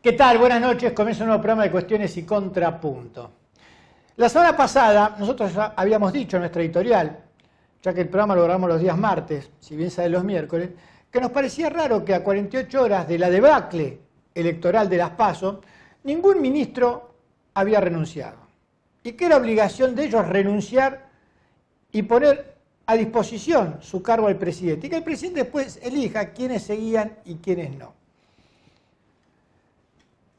¿Qué tal? Buenas noches. Comienza un nuevo programa de Cuestiones y Contrapunto. La semana pasada nosotros habíamos dicho en nuestra editorial, ya que el programa lo grabamos los días martes, si bien sale los miércoles, que nos parecía raro que a 48 horas de la debacle electoral de las PASO, ningún ministro había renunciado. Y que era obligación de ellos renunciar y poner a disposición su cargo al presidente. Y que el presidente después elija quiénes seguían y quiénes no.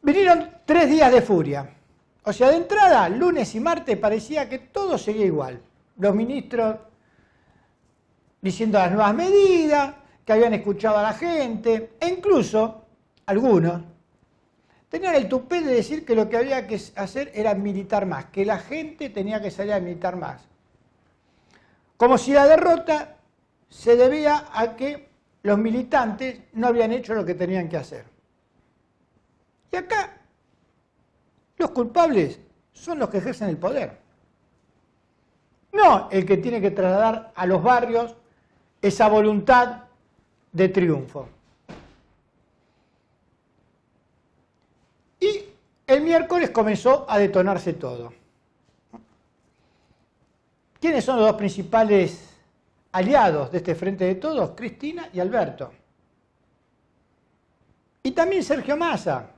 Vinieron 3 días de furia. O sea, de entrada, lunes y martes parecía que todo seguía igual. Los ministros diciendo las nuevas medidas, que habían escuchado a la gente, e incluso algunos tenían el tupé de decir que lo que había que hacer era militar más, que la gente tenía que salir a militar más. Como si la derrota se debía a que los militantes no habían hecho lo que tenían que hacer. Y acá los culpables son los que ejercen el poder. No el que tiene que trasladar a los barrios esa voluntad de triunfo. Y el miércoles comenzó a detonarse todo. ¿Quiénes son los dos principales aliados de este Frente de Todos? Cristina y Alberto. Y también Sergio Massa,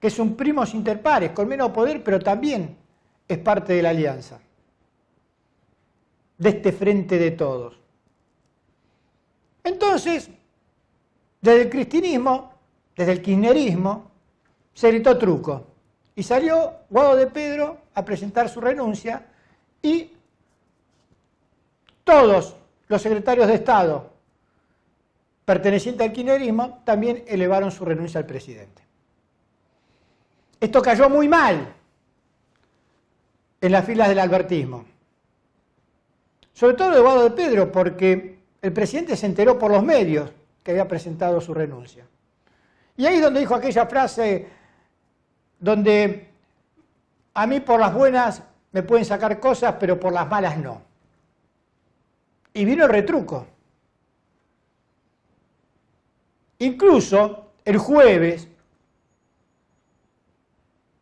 que es un primos inter pares, con menos poder, pero también es parte de la alianza, de este Frente de Todos. Entonces, desde el cristinismo, desde el kirchnerismo, se gritó truco. Y salió Guado de Pedro a presentar su renuncia y todos los secretarios de Estado pertenecientes al kirchnerismo también elevaron su renuncia al presidente. Esto cayó muy mal en las filas del albertismo. Sobre todo de Guado de Pedro, porque el presidente se enteró por los medios que había presentado su renuncia. Y ahí es donde dijo aquella frase donde a mí por las buenas me pueden sacar cosas, pero por las malas no. Y vino el retruco. Incluso el jueves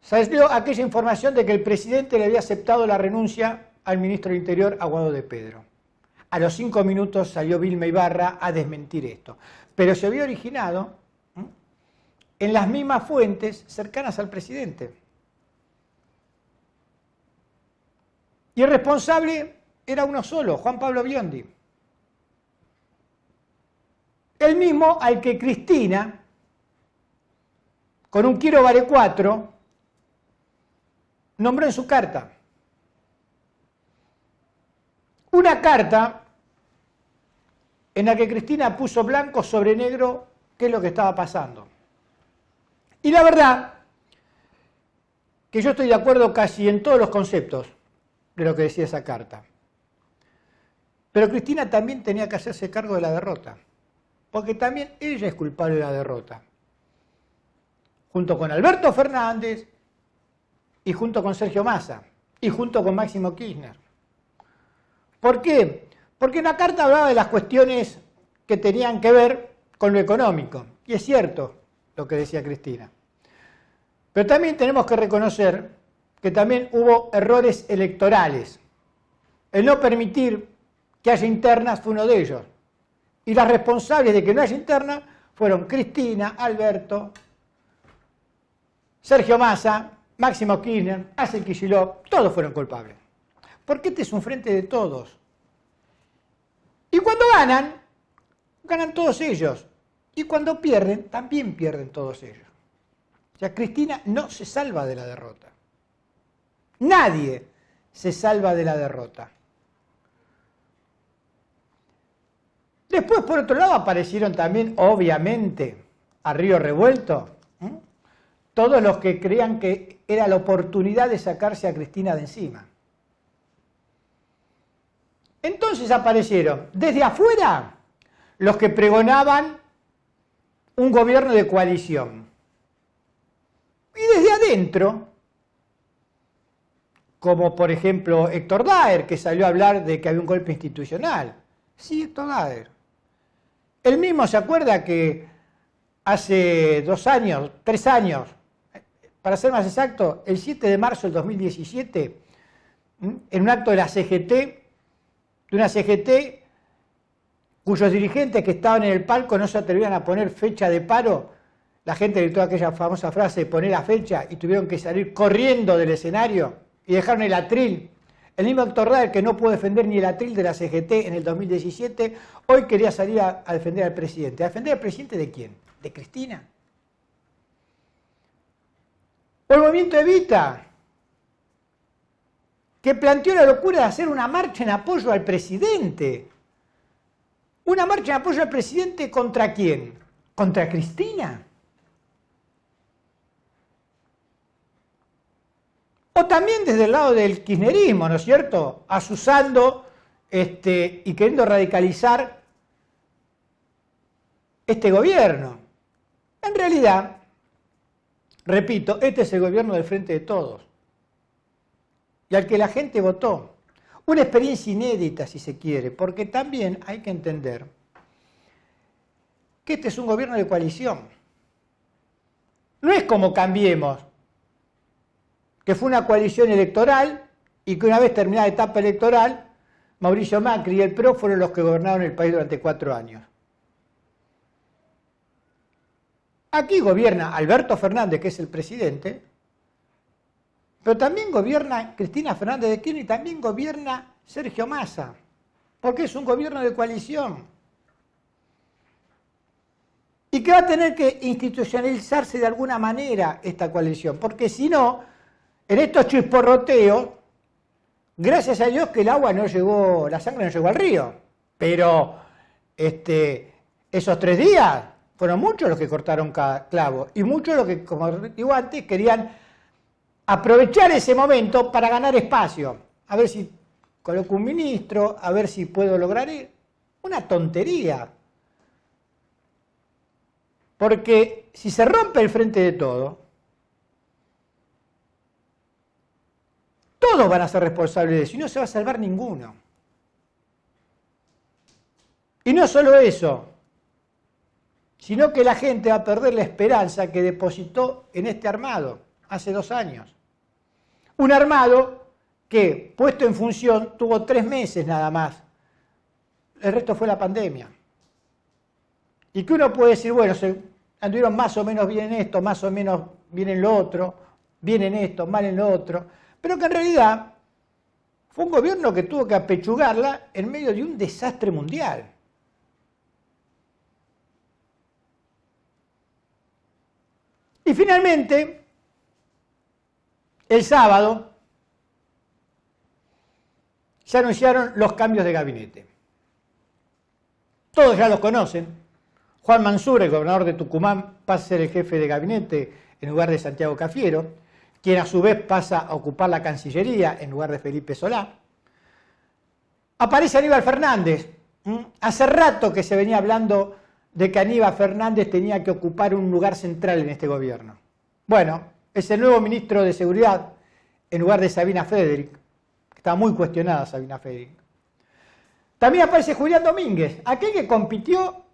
salió aquella información de que el presidente le había aceptado la renuncia al ministro del Interior, a Guado de Pedro. A los 5 minutos salió Vilma Ibarra a desmentir esto. Pero se había originado en las mismas fuentes cercanas al presidente. Y el responsable era uno solo, Juan Pablo Biondi. El mismo al que Cristina, con un quiero vale 4, nombró en su carta. Una carta en la que Cristina puso blanco sobre negro qué es lo que estaba pasando. Y la verdad que yo estoy de acuerdo casi en todos los conceptos de lo que decía esa carta. Pero Cristina también tenía que hacerse cargo de la derrota, porque también ella es culpable de la derrota. Junto con Alberto Fernández y junto con Sergio Massa y junto con Máximo Kirchner. ¿Por qué? Porque en la carta hablaba de las cuestiones que tenían que ver con lo económico. Y es cierto lo que decía Cristina. Pero también tenemos que reconocer que también hubo errores electorales. El no permitir que haya internas fue uno de ellos. Y las responsables de que no haya interna fueron Cristina, Alberto, Sergio Massa, Máximo Kirchner, Axel Kicillof, todos fueron culpables. Porque este es un frente de todos. Y cuando ganan, ganan todos ellos. Y cuando pierden, también pierden todos ellos. O sea, Cristina no se salva de la derrota. Nadie se salva de la derrota. Después, por otro lado, aparecieron también, obviamente, a río revuelto, todos los que creían que era la oportunidad de sacarse a Cristina de encima. Entonces aparecieron desde afuera los que pregonaban un gobierno de coalición. Y desde adentro, como por ejemplo Héctor Daer, que salió a hablar de que había un golpe institucional. Sí, Héctor Daer. Él mismo se acuerda que hace 2 años, 3 años, para ser más exacto, el 7 de marzo del 2017, en un acto de la CGT, de una CGT cuyos dirigentes que estaban en el palco no se atrevían a poner fecha de paro, la gente gritó aquella famosa frase de poner la fecha y tuvieron que salir corriendo del escenario y dejaron el atril. El mismo Héctor Rader, que no pudo defender ni el atril de la CGT en el 2017, hoy quería salir a defender al presidente. ¿A defender al presidente de quién? ¿De Cristina? O el movimiento Evita, que planteó la locura de hacer una marcha en apoyo al presidente. ¿Una marcha en apoyo al presidente contra quién? ¿Contra Cristina? O también desde el lado del kirchnerismo, ¿no es cierto? Asusando y queriendo radicalizar este gobierno. En realidad, repito, este es el gobierno del Frente de Todos. Y al que la gente votó. Una experiencia inédita, si se quiere, porque también hay que entender que este es un gobierno de coalición. No es como Cambiemos, que fue una coalición electoral y que una vez terminada la etapa electoral, Mauricio Macri y el PRO fueron los que gobernaron el país durante 4 años. Aquí gobierna Alberto Fernández, que es el presidente, pero también gobierna Cristina Fernández de Kirchner y también gobierna Sergio Massa, porque es un gobierno de coalición. Y que va a tener que institucionalizarse de alguna manera esta coalición, porque si no, en estos chisporroteos, gracias a Dios que el agua no llegó, la sangre no llegó al río, pero esos 3 días fueron muchos los que cortaron clavo y muchos los que, como digo antes, querían aprovechar ese momento para ganar espacio, a ver si coloco un ministro, a ver si puedo lograr una tontería. Porque si se rompe el Frente de Todos, todos van a ser responsables de eso y no se va a salvar ninguno. Y no solo eso, sino que la gente va a perder la esperanza que depositó en este armado hace 2 años. Un armado que, puesto en función, tuvo 3 meses nada más. El resto fue la pandemia. Y que uno puede decir, bueno, se anduvieron más o menos bien en esto, más o menos bien en lo otro, bien en esto, mal en lo otro, pero que en realidad fue un gobierno que tuvo que apechugarla en medio de un desastre mundial. Y finalmente, el sábado, se anunciaron los cambios de gabinete. Todos ya los conocen. Juan Mansur, el gobernador de Tucumán, pasa a ser el jefe de gabinete en lugar de Santiago Cafiero, quien a su vez pasa a ocupar la Cancillería en lugar de Felipe Solá. Aparece Aníbal Fernández. Hace rato que se venía hablando de que Aníbal Fernández tenía que ocupar un lugar central en este gobierno. Bueno, es el nuevo ministro de Seguridad en lugar de Sabina Frederick, que estaba muy cuestionada Sabina Frederick. También aparece Julián Domínguez, aquel que compitió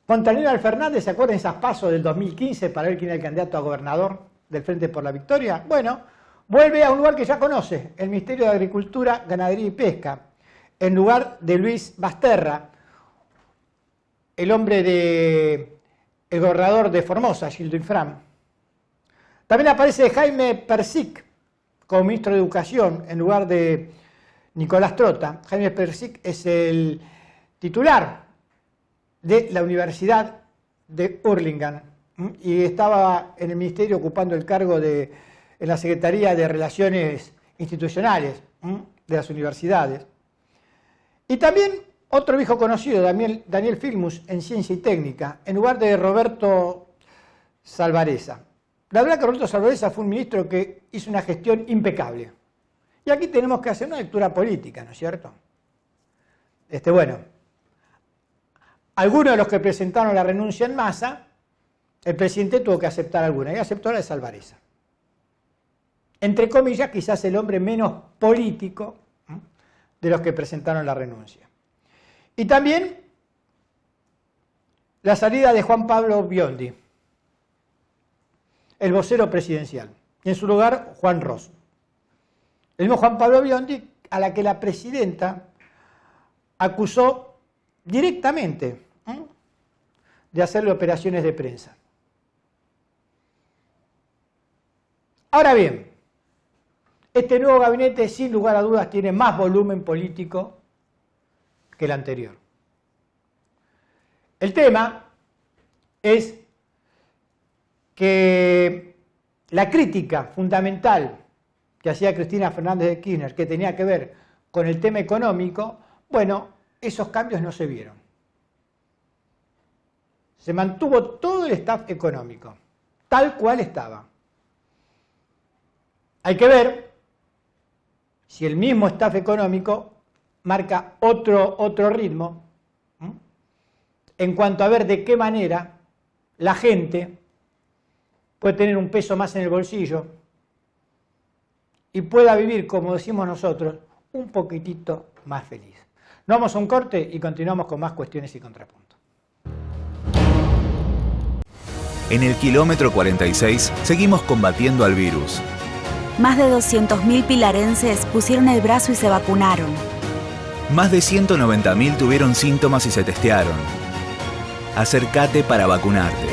contra Aníbal Fernández, ¿se acuerdan esas pasos del 2015 para ver quién era el candidato a gobernador del Frente por la Victoria? Bueno, vuelve a un lugar que ya conoce, el Ministerio de Agricultura, Ganadería y Pesca, en lugar de Luis Basterra, el hombre el gobernador de Formosa, Gildo Infram. También aparece Jaime Persic como ministro de Educación en lugar de Nicolás Trota. Jaime Persic es el titular de la Universidad de Hurlingham y estaba en el ministerio ocupando el cargo en la Secretaría de Relaciones Institucionales de las universidades. Y también otro viejo conocido, Daniel Filmus, en Ciencia y Técnica, en lugar de Roberto Salvarezza. La verdad que Roberto Salvarezza fue un ministro que hizo una gestión impecable. Y aquí tenemos que hacer una lectura política, ¿no es cierto? Bueno, algunos de los que presentaron la renuncia en masa, el presidente tuvo que aceptar alguna, y aceptó la de Salvarezza. Entre comillas, quizás el hombre menos político de los que presentaron la renuncia. Y también la salida de Juan Pablo Biondi, el vocero presidencial, y en su lugar Juan Ros. El mismo Juan Pablo Biondi, a la que la presidenta acusó directamente de hacerle operaciones de prensa. Ahora bien, este nuevo gabinete, sin lugar a dudas, tiene más volumen político que el anterior. El tema es que la crítica fundamental que hacía Cristina Fernández de Kirchner, que tenía que ver con el tema económico, bueno, esos cambios no se vieron. Se mantuvo todo el staff económico, tal cual estaba. Hay que ver si el mismo staff económico marca otro ritmo en cuanto a ver de qué manera la gente puede tener un peso más en el bolsillo y pueda vivir, como decimos nosotros, un poquitito más feliz. Nos vamos a un corte y continuamos con más cuestiones y contrapuntos. En el kilómetro 46 seguimos combatiendo al virus. Más de 200.000 pilarenses pusieron el brazo y se vacunaron. Más de 190.000 tuvieron síntomas y se testearon. Acércate para vacunarte.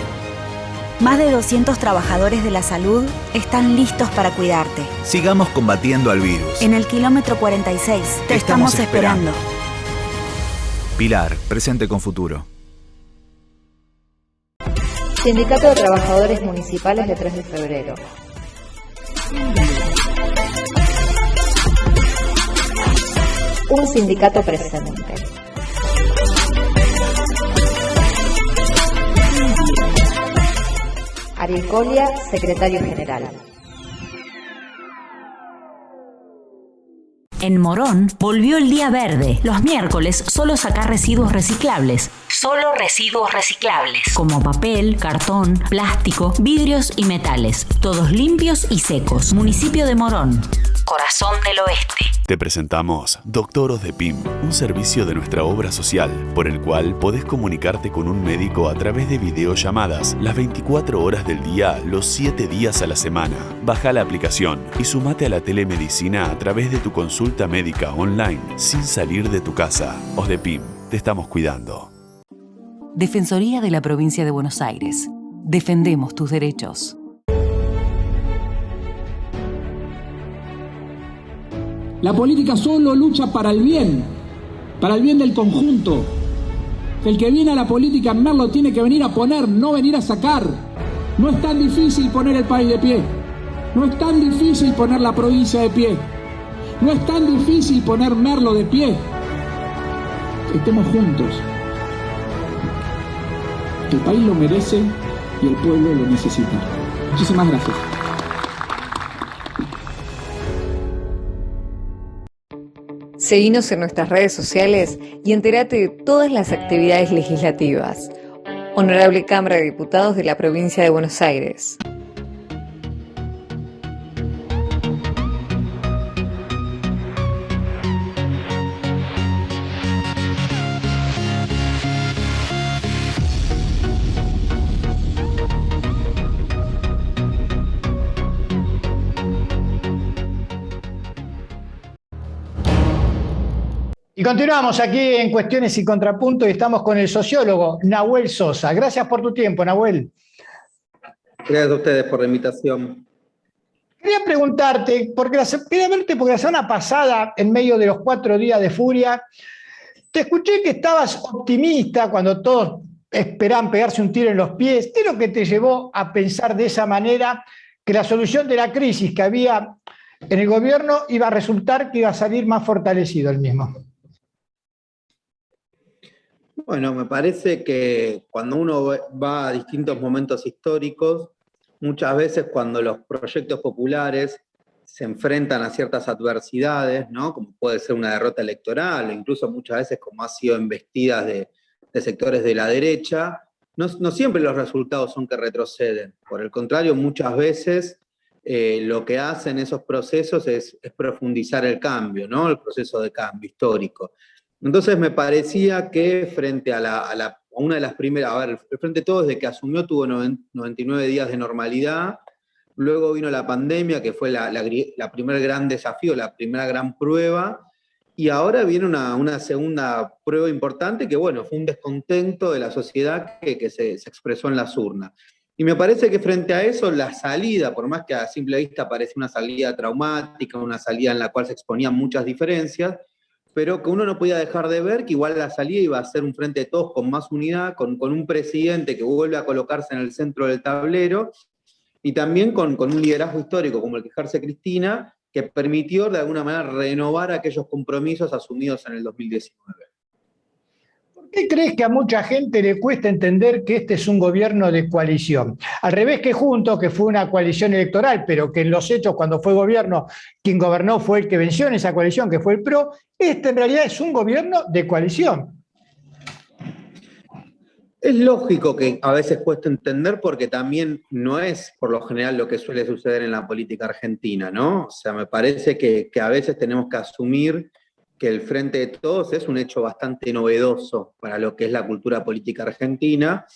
Más de 200 trabajadores de la salud están listos para cuidarte. Sigamos combatiendo al virus. En el kilómetro 46 te estamos esperando. Pilar, presente con futuro. Sindicato de Trabajadores Municipales de 3 de febrero. Un sindicato presente. Ariel Colia, secretario general. En Morón volvió el día verde. Los miércoles solo sacar residuos reciclables. Solo residuos reciclables. Como papel, cartón, plástico, vidrios y metales. Todos limpios y secos. Municipio de Morón. Corazón del Oeste. Te presentamos Doctoros de PYM, un servicio de nuestra obra social, por el cual podés comunicarte con un médico a través de videollamadas las 24 horas del día, los 7 días a la semana. Baja la aplicación y sumate a la telemedicina a través de tu consulta médica online, sin salir de tu casa. OSDEPYM, te estamos cuidando. Defensoría de la Provincia de Buenos Aires. Defendemos tus derechos. La política solo lucha para el bien del conjunto. El que viene a la política en Merlo tiene que venir a poner, no venir a sacar. No es tan difícil poner el país de pie. No es tan difícil poner la provincia de pie. No es tan difícil poner Merlo de pie. Estemos juntos. El país lo merece y el pueblo lo necesita. Muchísimas gracias. Seguinos en nuestras redes sociales y entérate de todas las actividades legislativas. Honorable Cámara de Diputados de la Provincia de Buenos Aires. Y continuamos aquí en Cuestiones y Contrapuntos y estamos con el sociólogo Nahuel Sosa. Gracias por tu tiempo, Nahuel. Gracias a ustedes por la invitación. Quería preguntarte, porque la semana pasada, en medio de los 4 días de furia, te escuché que estabas optimista cuando todos esperaban pegarse un tiro en los pies. ¿Qué es lo que te llevó a pensar de esa manera que la solución de la crisis que había en el gobierno iba a resultar que iba a salir más fortalecido el mismo? Bueno, me parece que cuando uno va a distintos momentos históricos, muchas veces cuando los proyectos populares se enfrentan a ciertas adversidades, ¿no? Como puede ser una derrota electoral, o incluso muchas veces como ha sido embestidas de sectores de la derecha, no siempre los resultados son que retroceden. Por el contrario, muchas veces lo que hacen esos procesos es profundizar el cambio, ¿no? El proceso de cambio histórico. Entonces me parecía que frente a una de las primeras, a ver, el Frente de Todos desde que asumió tuvo 99 días de normalidad, luego vino la pandemia, que fue la primer gran desafío, la primera gran prueba, y ahora viene una segunda prueba importante que, bueno, fue un descontento de la sociedad que se expresó en las urnas. Y me parece que frente a eso, la salida, por más que a simple vista parece una salida traumática, una salida en la cual se exponían muchas diferencias, pero que uno no podía dejar de ver que igual la salida iba a ser un Frente de Todos con más unidad, con un presidente que vuelve a colocarse en el centro del tablero, y también con un liderazgo histórico como el que ejerce Cristina, que permitió de alguna manera renovar aquellos compromisos asumidos en el 2019. ¿Por qué crees que a mucha gente le cuesta entender que este es un gobierno de coalición? Al revés que Juntos, que fue una coalición electoral, pero que en los hechos, cuando fue gobierno, quien gobernó fue el que venció en esa coalición, que fue el PRO, este en realidad es un gobierno de coalición. Es lógico que a veces cuesta entender porque también no es por lo general lo que suele suceder en la política argentina, ¿no? O sea, me parece que a veces tenemos que asumir que el Frente de Todos es un hecho bastante novedoso para lo que es la cultura política argentina.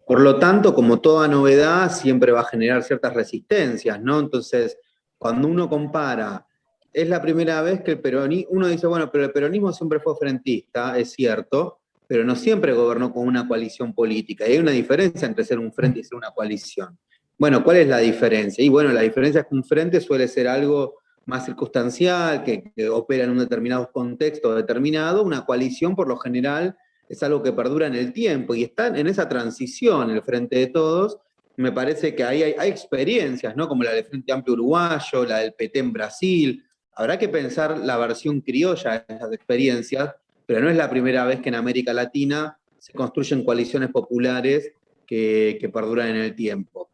Por lo tanto, como toda novedad, siempre va a generar ciertas resistencias, ¿no? Entonces, cuando uno compara, es la primera vez que el peronismo, uno dice, bueno, pero el peronismo siempre fue frentista, es cierto, pero no siempre gobernó con una coalición política. Y hay una diferencia entre ser un frente y ser una coalición. Bueno, ¿cuál es la diferencia? Y bueno, la diferencia es que un frente suele ser algo más circunstancial, que opera en un determinado contexto determinado. Una coalición, por lo general, es algo que perdura en el tiempo, y está en esa transición el Frente de Todos. Me parece que ahí hay experiencias, ¿no? Como la del Frente Amplio Uruguayo, la del PT en Brasil. Habrá que pensar la versión criolla de esas experiencias, pero no es la primera vez que en América Latina se construyen coaliciones populares que perduran en el tiempo.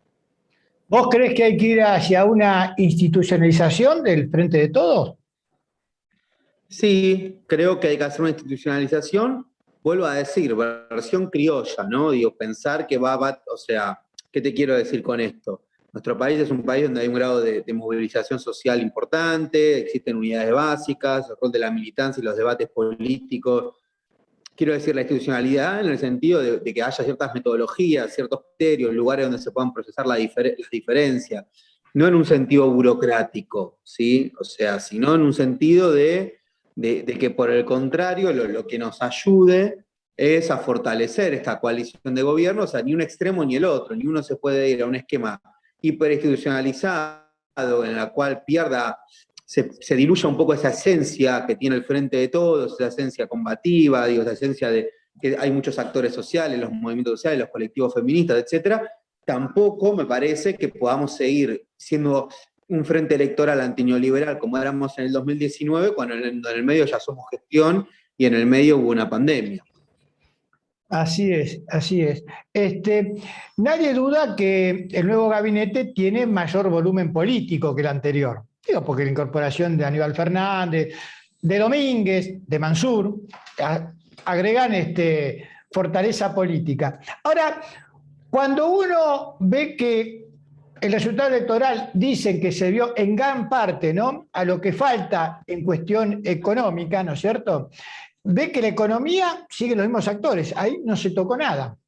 ¿Vos crees que hay que ir hacia una institucionalización del Frente de Todos? Sí, creo que hay que hacer una institucionalización, vuelvo a decir, versión criolla, ¿no? Digo, pensar que o sea, ¿qué te quiero decir con esto? Nuestro país es un país donde hay un grado de movilización social importante, existen unidades básicas, el rol de la militancia y los debates políticos. Quiero decir, la institucionalidad en el sentido de que haya ciertas metodologías, ciertos criterios, lugares donde se puedan procesar las diferencias, no en un sentido burocrático, ¿sí? O sea, sino en un sentido de que por el contrario lo que nos ayude es a fortalecer esta coalición de gobierno, o sea, ni un extremo ni el otro, ni uno se puede ir a un esquema hiperinstitucionalizado en la cual se diluya un poco esa esencia que tiene el Frente de Todos, esa esencia combativa, digo, esa esencia de que hay muchos actores sociales, los movimientos sociales, los colectivos feministas, etcétera. Tampoco me parece que podamos seguir siendo un frente electoral antineoliberal como éramos en el 2019, cuando en el medio ya somos gestión y en el medio hubo una pandemia. Así es, así es. Nadie duda que el nuevo gabinete tiene mayor volumen político que el anterior. Digo, porque la incorporación de Aníbal Fernández, de Domínguez, de Mansur, agregan fortaleza política. Ahora, cuando uno ve que el resultado electoral dicen que se vio en gran parte, ¿no?, a lo que falta en cuestión económica, ¿no es cierto?, ve que la economía sigue los mismos actores, ahí no se tocó nada.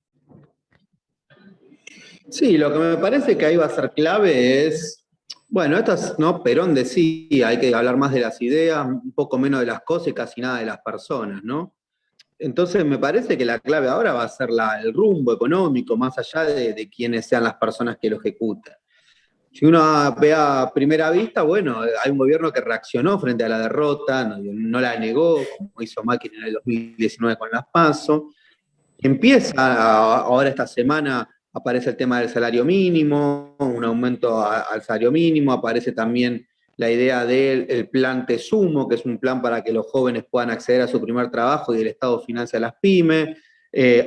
Sí, lo que me parece que ahí va a ser clave es, bueno, ¿no? Perón decía, hay que hablar más de las ideas, un poco menos de las cosas y casi nada de las personas, ¿no? Entonces me parece que la clave ahora va a ser el rumbo económico, más allá de quiénes sean las personas que lo ejecutan. Si uno ve a primera vista, bueno, hay un gobierno que reaccionó frente a la derrota, no la negó, como hizo Macri en el 2019 con las PASO. Empieza ahora esta semana, aparece el tema del salario mínimo, un aumento al salario mínimo, aparece también la idea del plan Tesumo, que es un plan para que los jóvenes puedan acceder a su primer trabajo y el Estado financia a las pymes.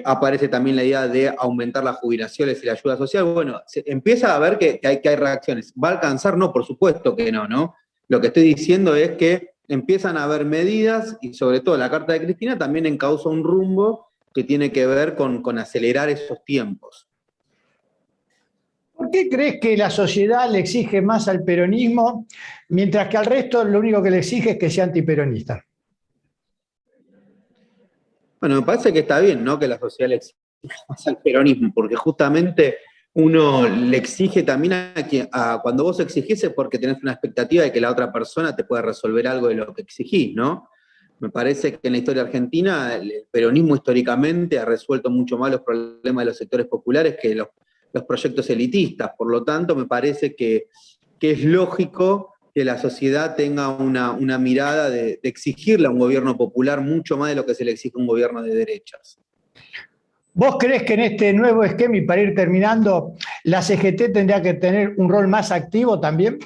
Aparece también la idea de aumentar las jubilaciones y la ayuda social. Bueno, se empieza a ver que hay reacciones. ¿Va a alcanzar? No, por supuesto que no, ¿no? Lo que estoy diciendo es que empiezan a haber medidas y sobre todo la carta de Cristina también encauza un rumbo que tiene que ver con acelerar esos tiempos. ¿Por qué crees que la sociedad le exige más al peronismo, mientras que al resto lo único que le exige es que sea antiperonista? Bueno, me parece que está bien, ¿no?, que la sociedad le más al peronismo, porque justamente uno le exige también cuando vos exigís es porque tenés una expectativa de que la otra persona te pueda resolver algo de lo que exigís, ¿no? Me parece que en la historia argentina el peronismo históricamente ha resuelto mucho más los problemas de los sectores populares que los proyectos elitistas. Por lo tanto, me parece que es lógico que la sociedad tenga una mirada de exigirle a un gobierno popular mucho más de lo que se le exige a un gobierno de derechas. ¿Vos creés que en este nuevo esquema, y para ir terminando, la CGT tendría que tener un rol más activo también?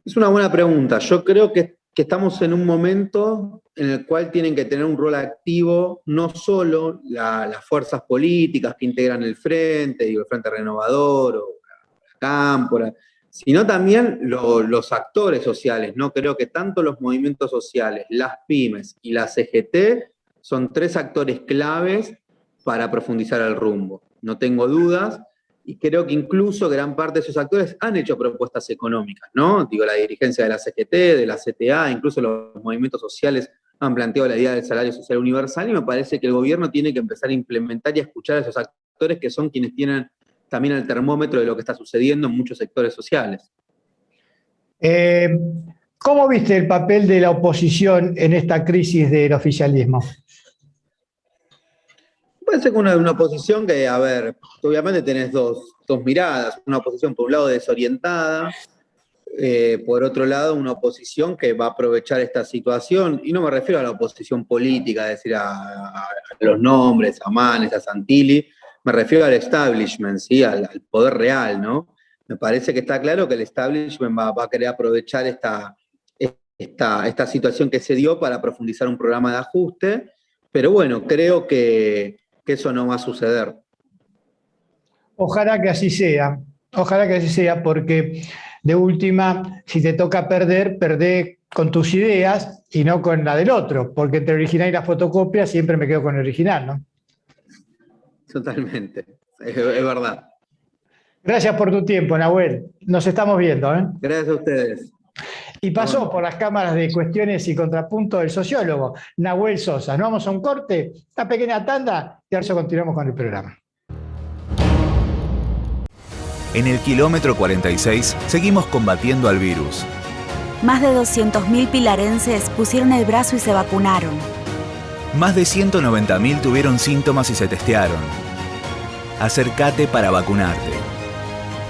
Es una buena pregunta. Yo creo que estamos en un momento en el cual tienen que tener un rol activo no solo las fuerzas políticas que integran el Frente, el Frente Renovador o la Cámpora, sino también los actores sociales, ¿no? Creo que tanto los movimientos sociales, las pymes y la CGT son 3 actores claves para profundizar el rumbo. No tengo dudas, y creo que incluso gran parte de esos actores han hecho propuestas económicas, ¿no? Digo, la dirigencia de la CGT, de la CTA, incluso los movimientos sociales han planteado la idea del salario social universal, y me parece que el gobierno tiene que empezar a implementar y a escuchar a esos actores que son quienes tienen también el termómetro de lo que está sucediendo en muchos sectores sociales. ¿Cómo viste el papel de la oposición en esta crisis del oficialismo? Parece que una oposición que, a ver, obviamente tenés dos miradas. Una oposición, por un lado, desorientada, por otro lado, una oposición que va a aprovechar esta situación, y no me refiero a la oposición política, es decir, a los nombres, a Manes, a Santilli, me refiero al establishment, ¿sí? Al poder real, ¿no? Me parece que está claro que el establishment va a querer aprovechar esta situación que se dio para profundizar un programa de ajuste, pero bueno, creo que eso no va a suceder. Ojalá que así sea, porque de última, si te toca perder, perdé con tus ideas y no con la del otro, porque entre el original y la fotocopia siempre me quedo con el original, ¿no? Totalmente, es verdad. Gracias por tu tiempo, Nahuel. Nos estamos viendo, ¿eh? Gracias a ustedes. Y pasó por las cámaras de cuestiones y contrapuntos del sociólogo, Nahuel Sosa. Nos vamos a un corte, una pequeña tanda, y ahora continuamos con el programa. En el kilómetro 46 seguimos combatiendo al virus. Más de 200.000 pilarenses pusieron el brazo y se vacunaron. Más de 190.000 tuvieron síntomas y se testearon. Acércate para vacunarte.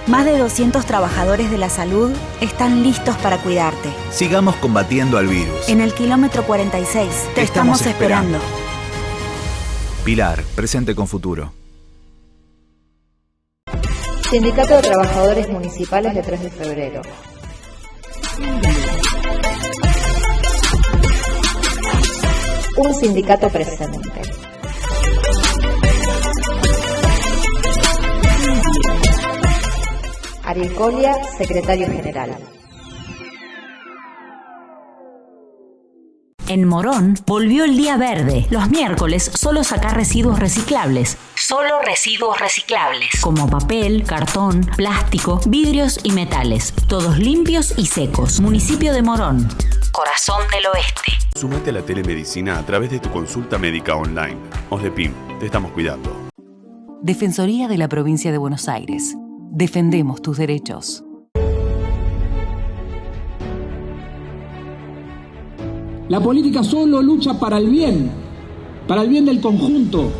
Más de 200 trabajadores de la salud están listos para cuidarte. Sigamos combatiendo al virus. En el kilómetro 46 te estamos esperando. Pilar, presente con futuro. Sindicato de Trabajadores Municipales de 3 de febrero. Un sindicato presente. Ariel Colia, secretario general. En Morón volvió el día verde. Los miércoles solo sacar residuos reciclables. Solo residuos reciclables. Como papel, cartón, plástico, vidrios y metales. Todos limpios y secos. Municipio de Morón. Corazón del Oeste. Sumate a la telemedicina a través de tu consulta médica online. OSDEPIM, te estamos cuidando. Defensoría de la Provincia de Buenos Aires. Defendemos tus derechos. La política solo lucha para el bien del conjunto.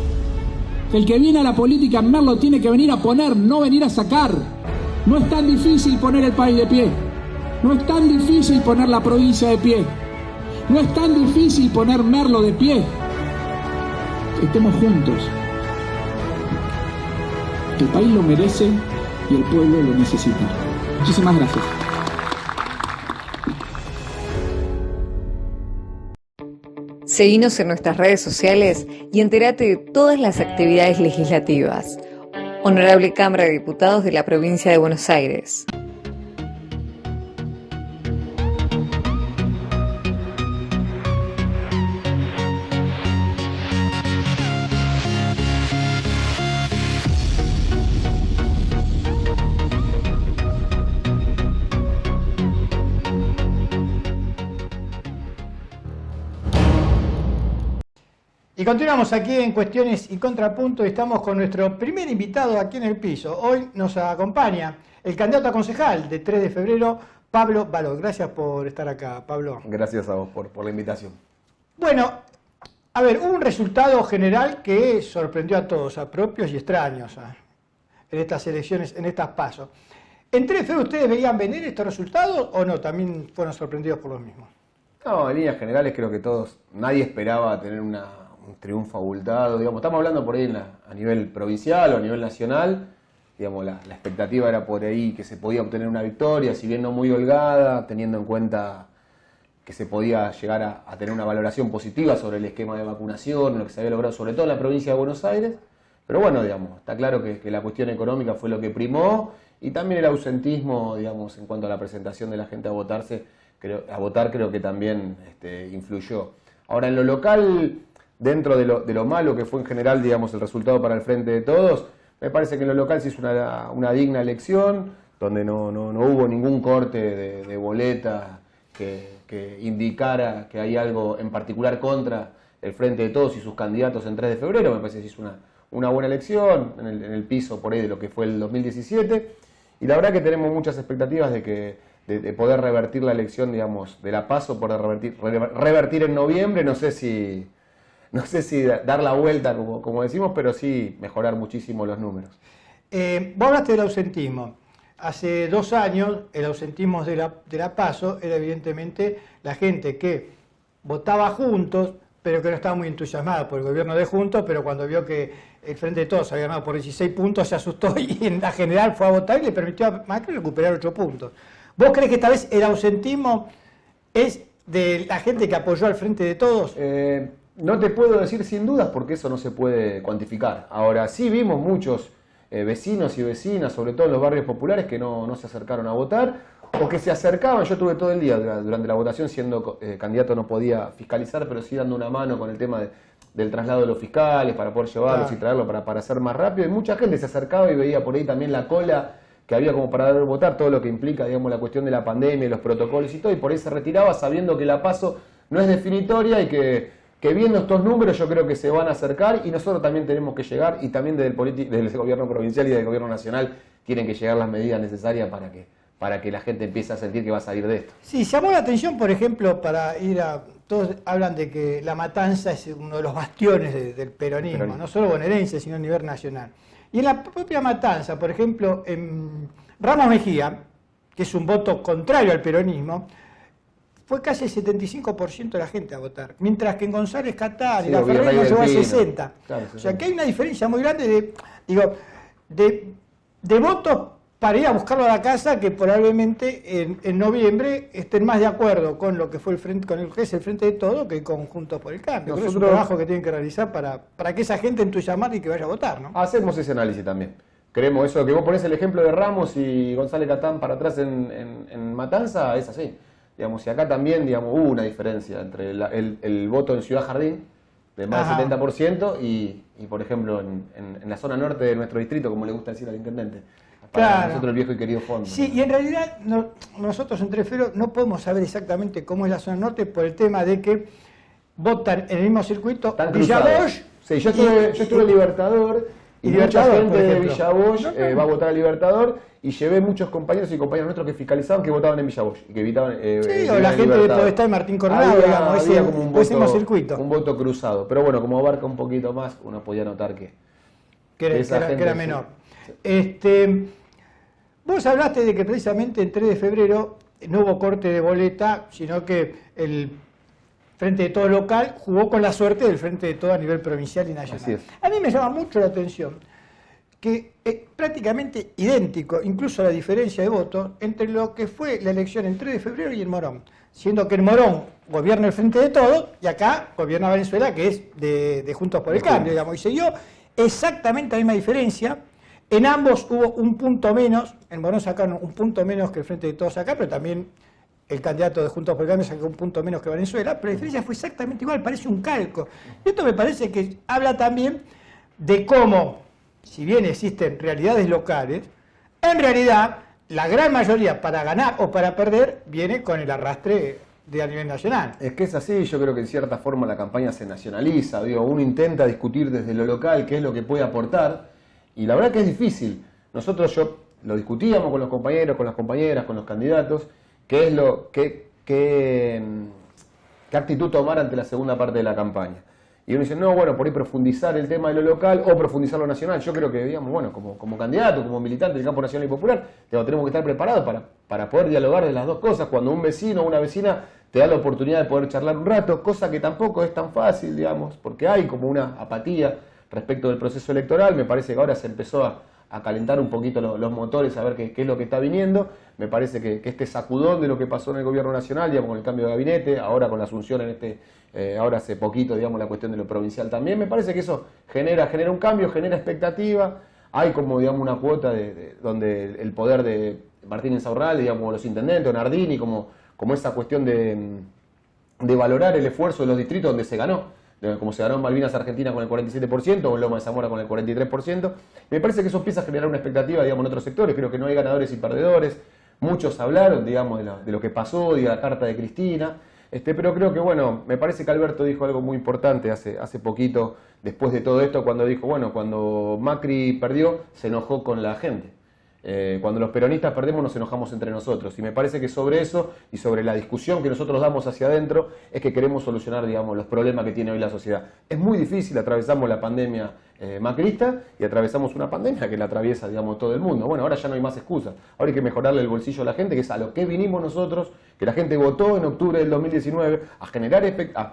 El que viene a la política en Merlo tiene que venir a poner, no venir a sacar. No es tan difícil poner el país de pie. No es tan difícil poner la provincia de pie. No es tan difícil poner Merlo de pie. Estemos juntos. El país lo merece y el pueblo lo necesita. Muchísimas gracias. Seguinos en nuestras redes sociales y entérate de todas las actividades legislativas. Honorable Cámara de Diputados de la Provincia de Buenos Aires. Y continuamos aquí en Cuestiones y Contrapunto. Estamos con nuestro primer invitado aquí en el piso. Hoy nos acompaña el candidato a concejal de 3 de febrero, Pablo Balot. Gracias por estar acá, Pablo. Gracias a vos por la invitación. Bueno, a ver, hubo un resultado general que sorprendió a todos, a propios y extraños, en estas elecciones, en estas PASO. ¿En 3 de febrero ustedes veían venir estos resultados o no? ¿También fueron sorprendidos por los mismos? No, en líneas generales creo que todos, nadie esperaba tener un triunfo abultado, digamos. Estamos hablando por ahí a nivel provincial o a nivel nacional, digamos, la expectativa era por ahí que se podía obtener una victoria, si bien no muy holgada, teniendo en cuenta que se podía llegar a tener una valoración positiva sobre el esquema de vacunación, lo que se había logrado sobre todo en la provincia de Buenos Aires, pero bueno, digamos, está claro que la cuestión económica fue lo que primó y también el ausentismo, digamos, en cuanto a la presentación de la gente a votar creo que también influyó. Ahora, en lo local, dentro de lo malo que fue en general, digamos, el resultado para el Frente de Todos, me parece que en lo local se hizo una digna elección, donde no hubo ningún corte de boleta que indicara que hay algo en particular contra el Frente de Todos y sus candidatos en 3 de febrero. Me parece que se hizo una buena elección en el piso por ahí de lo que fue el 2017. Y la verdad que tenemos muchas expectativas de poder revertir la elección, digamos, de la PASO, poder revertir en noviembre. No sé si dar la vuelta, como decimos, pero sí mejorar muchísimo los números. Vos hablaste del ausentismo. Hace 2 años el ausentismo de la PASO era evidentemente la gente que votaba Juntos, pero que no estaba muy entusiasmada por el gobierno de Juntos, pero cuando vio que el Frente de Todos había ganado por 16 puntos se asustó y en la general fue a votar y le permitió a Macri recuperar 8 puntos. ¿Vos crees que esta vez el ausentismo es de la gente que apoyó al Frente de Todos? No te puedo decir sin dudas porque eso no se puede cuantificar. Ahora sí vimos muchos vecinos y vecinas, sobre todo en los barrios populares, que no se acercaron a votar o que se acercaban. Yo estuve todo el día durante la votación, siendo candidato no podía fiscalizar, pero sí dando una mano con el tema del traslado de los fiscales para poder llevarlos y traerlo para hacer más rápido. Y mucha gente se acercaba y veía por ahí también la cola que había como para votar, todo lo que implica, digamos, la cuestión de la pandemia, los protocolos y todo, y por ahí se retiraba sabiendo que la PASO no es definitoria y que viendo estos números yo creo que se van a acercar y nosotros también tenemos que llegar y también desde el gobierno provincial y del gobierno nacional tienen que llegar las medidas necesarias para que la gente empiece a sentir que va a salir de esto. Sí, llamó la atención, por ejemplo, todos hablan de que La Matanza es uno de los bastiones del peronismo, no solo bonaerense, sino a nivel nacional. Y en la propia Matanza, por ejemplo, en Ramos Mejía, que es un voto contrario al peronismo, fue casi el 75% de la gente a votar, mientras que en González Catán y La Ferrer no llegó a 60%. Claro, o sea que hay una diferencia muy grande de votos para ir a buscarlo a la casa que probablemente en noviembre estén más de acuerdo con lo que fue con lo que es el Frente de Todos que con Juntos por el Cambio. Es un trabajo que tienen que realizar para que esa gente entusiasmada y que vaya a votar, ¿no? Hacemos ese análisis también. Creemos eso, que vos ponés el ejemplo de Ramos y González Catán para atrás en Matanza, es así. Digamos, y acá también, digamos, hubo una diferencia entre el voto en Ciudad Jardín de más del 70% y, por ejemplo, en la zona norte de nuestro distrito, como le gusta decir al intendente. Para nosotros el viejo y querido fondo. Sí, y en realidad nosotros en 3 de febrero no podemos saber exactamente cómo es la zona norte por el tema de que votan en el mismo circuito Villa Bosch. Sí, yo estuve en Libertador y mucha gente de Villa Bosch va a votar a Libertador y llevé muchos compañeros y compañeras nuestros que fiscalizaban que votaban en Villa Bosch y que evitaban. Sí, o la gente de Podestá y Martín Coronado, digamos, ese como un mismo circuito. Un voto cruzado. Pero bueno, como abarca un poquito más, uno podía notar que era menor. Vos hablaste de que precisamente el 3 de febrero no hubo corte de boleta, sino que el Frente de Todo local jugó con la suerte del Frente de Todo a nivel provincial y nacional. Así es. A mí me llama mucho la atención que es prácticamente idéntico, incluso la diferencia de votos, entre lo que fue la elección en 3 de febrero y en Morón, siendo que en Morón gobierna el Frente de Todo y acá gobierna Venezuela, que es de Juntos por el Cambio, digamos, y se dio exactamente la misma diferencia. En ambos hubo un punto menos, en Morón sacaron un punto menos que el Frente de Todos acá, pero también el candidato de Juntos por el Cambio sacó un punto menos que Venezuela, pero la diferencia fue exactamente igual, parece un calco. Esto me parece que habla también de cómo, si bien existen realidades locales, en realidad la gran mayoría para ganar o para perder viene con el arrastre a nivel nacional. Es que es así, yo creo que en cierta forma la campaña se nacionaliza, digo, uno intenta discutir desde lo local qué es lo que puede aportar, y la verdad que es difícil. Nosotros lo discutíamos con los compañeros, con las compañeras, con los candidatos, qué actitud tomar ante la segunda parte de la campaña. Y uno dice, no, bueno, por ahí profundizar el tema de lo local o profundizar lo nacional. Yo creo que, digamos, bueno, como candidato, como militante del campo nacional y popular, tenemos que estar preparados para poder dialogar de las dos cosas. Cuando un vecino o una vecina te da la oportunidad de poder charlar un rato, cosa que tampoco es tan fácil, digamos, porque hay como una apatía respecto del proceso electoral. Me parece que ahora se empezó a calentar un poquito los motores, a ver qué es lo que está viniendo. Me parece que este sacudón de lo que pasó en el gobierno nacional, digamos, con el cambio de gabinete, ahora con la asunción ahora hace poquito, digamos, la cuestión de lo provincial también, me parece que eso genera un cambio, genera expectativa. Hay como, digamos, una cuota donde el poder de Martín Insaurralde, digamos, los intendentes, Nardini, como esa cuestión de valorar el esfuerzo de los distritos donde se ganó, como se ganó en Malvinas Argentina con el 47% o en Loma de Zamora con el 43%. Me parece que eso empieza a generar una expectativa, digamos, en otros sectores. Creo que no hay ganadores y perdedores. Muchos hablaron, digamos, de lo que pasó, de la carta de Cristina. Pero creo que, bueno, me parece que Alberto dijo algo muy importante hace poquito, después de todo esto, cuando dijo, bueno, cuando Macri perdió, se enojó con la gente. Cuando los peronistas perdemos nos enojamos entre nosotros, y me parece que sobre eso y sobre la discusión que nosotros damos hacia adentro es que queremos solucionar, digamos, los problemas que tiene hoy la sociedad. Es muy difícil, atravesamos la pandemia macrista y atravesamos una pandemia que la atraviesa, digamos, todo el mundo. Bueno, ahora ya no hay más excusas, ahora hay que mejorarle el bolsillo a la gente, que es a lo que vinimos nosotros, que la gente votó en octubre del 2019,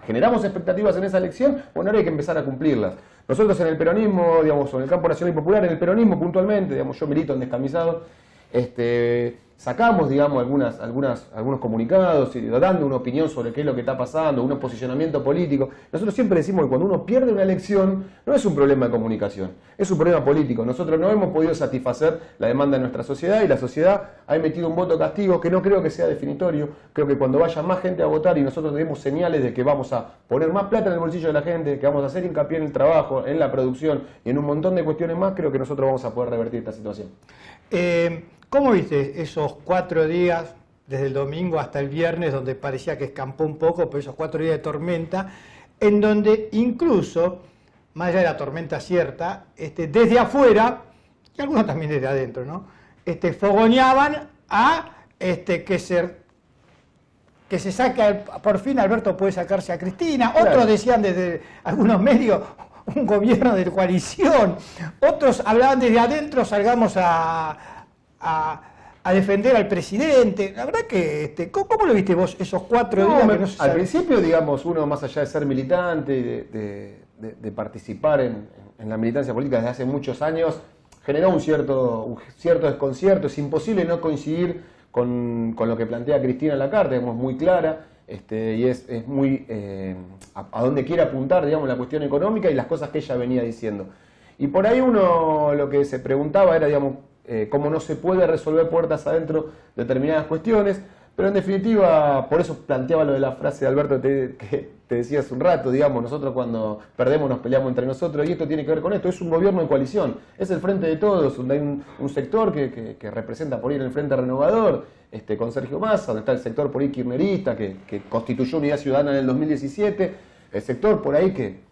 generamos expectativas en esa elección. Bueno, ahora hay que empezar a cumplirlas. Nosotros en el peronismo, digamos, en el campo nacional y popular, en el peronismo puntualmente, digamos, yo milito en Descamisado, sacamos, digamos, algunos comunicados y dando una opinión sobre qué es lo que está pasando, un posicionamiento político. Nosotros siempre decimos que cuando uno pierde una elección no es un problema de comunicación, es un problema político. Nosotros no hemos podido satisfacer la demanda de nuestra sociedad y la sociedad ha emitido un voto castigo que no creo que sea definitorio. Creo que cuando vaya más gente a votar y nosotros demos señales de que vamos a poner más plata en el bolsillo de la gente, que vamos a hacer hincapié en el trabajo, en la producción y en un montón de cuestiones más, creo que nosotros vamos a poder revertir esta situación. ¿Cómo viste esos 4 días, desde el domingo hasta el viernes, donde parecía que escampó un poco, pero esos 4 días de tormenta, en donde incluso, más allá de la tormenta cierta, desde afuera, y algunos también desde adentro, ¿no? Fogoneaban a que se saque, por fin Alberto puede sacarse a Cristina, otros claro. Decían desde algunos medios un gobierno de coalición, otros hablaban desde adentro, salgamos a defender al presidente. La verdad que, ¿cómo lo viste vos esos 4 días? Que no se al principio, digamos, uno más allá de ser militante y de participar en la militancia política desde hace muchos años, generó un cierto desconcierto. Es imposible no coincidir con lo que plantea Cristina en la carta, digamos, muy clara. Y es muy a dónde quiere apuntar, digamos, la cuestión económica y las cosas que ella venía diciendo. Y por ahí uno lo que se preguntaba era, digamos, cómo no se puede resolver puertas adentro determinadas cuestiones, pero en definitiva, por eso planteaba lo de la frase de Alberto que te decía hace un rato, digamos, nosotros cuando perdemos nos peleamos entre nosotros, y esto tiene que ver con esto, es un gobierno en coalición, es el frente de todos, donde hay un sector que representa por ahí el Frente Renovador, con Sergio Massa, donde está el sector por ahí kirchnerista, que constituyó Unidad Ciudadana en el 2017, el sector por ahí que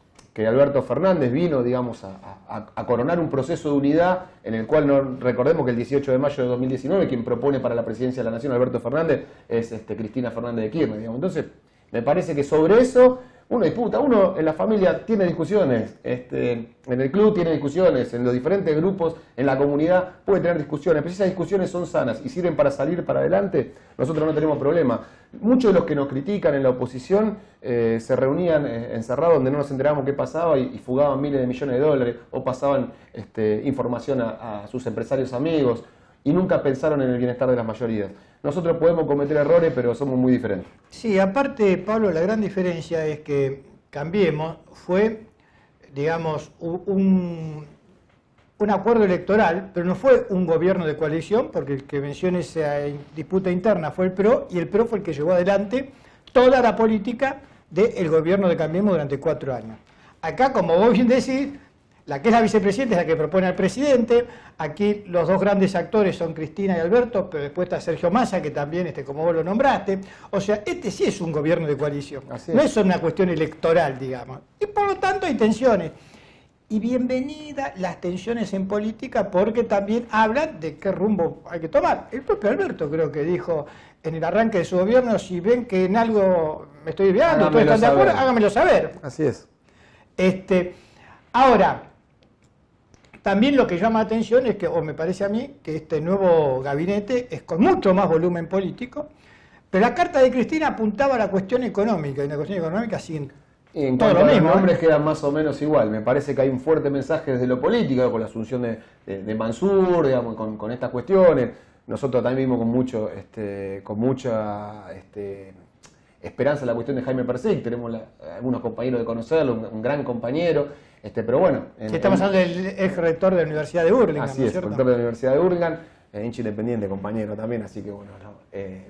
Alberto Fernández vino, digamos, a coronar un proceso de unidad en el cual, recordemos que el 18 de mayo de 2019 quien propone para la presidencia de la Nación Alberto Fernández es Cristina Fernández de Kirchner, digamos. Entonces, me parece que sobre eso uno disputa, uno en la familia tiene discusiones, en el club tiene discusiones, en los diferentes grupos, en la comunidad puede tener discusiones, pero si esas discusiones son sanas y sirven para salir para adelante, nosotros no tenemos problema. Muchos de los que nos critican en la oposición se reunían encerrados donde no nos enterábamos qué pasaba y fugaban miles de millones de dólares o pasaban información a sus empresarios amigos y nunca pensaron en el bienestar de las mayorías. Nosotros podemos cometer errores, pero somos muy diferentes. Sí, aparte, Pablo, la gran diferencia es que Cambiemos fue, digamos, un acuerdo electoral, pero no fue un gobierno de coalición, porque el que venció en esa disputa interna fue el PRO, y el PRO fue el que llevó adelante toda la política del gobierno de Cambiemos durante 4 años. Acá, como vos bien decís, La que es la vicepresidenta es la que propone al presidente. Aquí los dos grandes actores son Cristina y Alberto, pero después está Sergio Massa, que también, como vos lo nombraste. O sea, este sí es un gobierno de coalición. No es una cuestión electoral, digamos. Y por lo tanto hay tensiones. Y bienvenida las tensiones en política, porque también hablan de qué rumbo hay que tomar. El propio Alberto creo que dijo en el arranque de su gobierno: si ven que en algo me estoy desviando, ustedes están de acuerdo, háganmelo saber. Así es. Ahora, también lo que llama la atención es que, o me parece a mí, que este nuevo gabinete es con mucho más volumen político, pero la carta de Cristina apuntaba a la cuestión económica, y la cuestión económica sigue en todo cuanto lo a mismo. Los nombres quedan más o menos igual. Me parece que hay un fuerte mensaje desde lo político, con la asunción de Mansur, digamos, con estas cuestiones. Nosotros también vimos con mucha esperanza la cuestión de Jaime Persig. Tenemos algunos compañeros de conocerlo, un gran compañero. Pero bueno. Estamos hablando del ex rector de la Universidad de Burlingame. Así es, rector de la Universidad de Burlingame, hincha independiente, compañero también, así que bueno,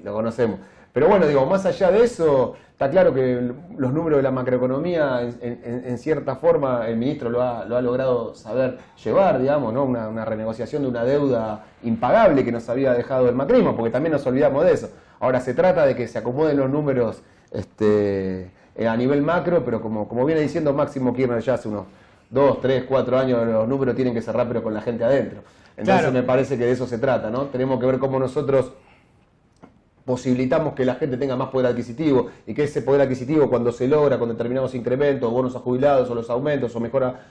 lo conocemos. Pero bueno, digo, más allá de eso, está claro que los números de la macroeconomía, en cierta forma, el ministro lo ha logrado saber llevar, digamos, ¿no? Una renegociación de una deuda impagable que nos había dejado el macrismo, porque también nos olvidamos de eso. Ahora se trata de que se acomoden los números a nivel macro, pero como viene diciendo Máximo Kirchner ya hace unos 2, 3, 4 años, los números tienen que cerrar, pero con la gente adentro. Entonces claro, me parece que de eso se trata, ¿no? Tenemos que ver cómo nosotros posibilitamos que la gente tenga más poder adquisitivo, y que ese poder adquisitivo, cuando se logra con determinados incrementos, bonos a jubilados, o los aumentos, o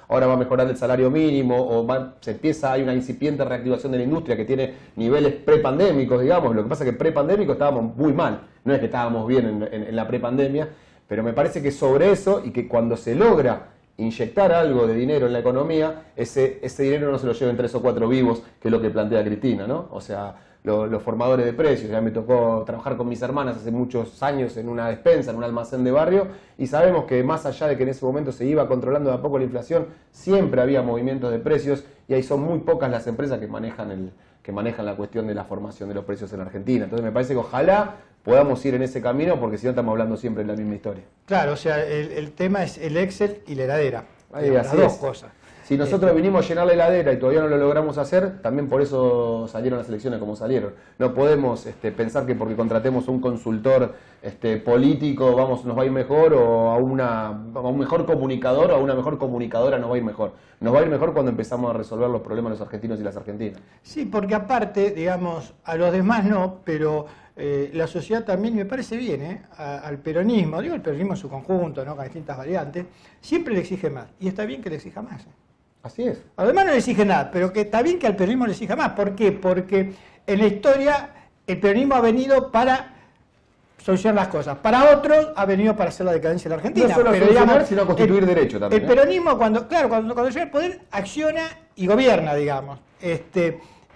ahora va a mejorar el salario mínimo, o hay una incipiente reactivación de la industria que tiene niveles prepandémicos, digamos. Lo que pasa es que prepandémico estábamos muy mal, no es que estábamos bien en la prepandemia, pero me parece que sobre eso, y que cuando se logra inyectar algo de dinero en la economía, ese dinero no se lo lleven 3 o 4 vivos, que es lo que plantea Cristina, ¿no? O sea, los formadores de precios. Ya me tocó trabajar con mis hermanas hace muchos años en una despensa, en un almacén de barrio, y sabemos que más allá de que en ese momento se iba controlando de a poco la inflación, siempre había movimientos de precios, y ahí son muy pocas las empresas que manejan la cuestión de la formación de los precios en Argentina. Entonces me parece que ojalá podamos ir en ese camino, porque si no estamos hablando siempre de la misma historia. Claro, o sea, el tema es el Excel y la heladera. Las dos cosas. Si nosotros vinimos a llenar la heladera y todavía no lo logramos hacer, también por eso salieron las elecciones como salieron. No podemos pensar que porque contratemos a un consultor político nos va a ir mejor, o a un mejor comunicador, o a una mejor comunicadora nos va a ir mejor. Nos va a ir mejor cuando empezamos a resolver los problemas de los argentinos y las argentinas. Sí, porque aparte, digamos, a los demás no, pero la sociedad también, me parece bien, al peronismo, digo el peronismo en su conjunto, ¿no? Con distintas variantes, siempre le exige más, y está bien que le exija más. Así es. Además no le exige nada, pero que está bien que al peronismo le exija más. ¿Por qué? Porque en la historia el peronismo ha venido para solucionar las cosas. Para otros ha venido para hacer la decadencia de la Argentina. No solo pero solucionar, sino constituir derecho también. El peronismo, cuando llega al poder, acciona y gobierna, digamos.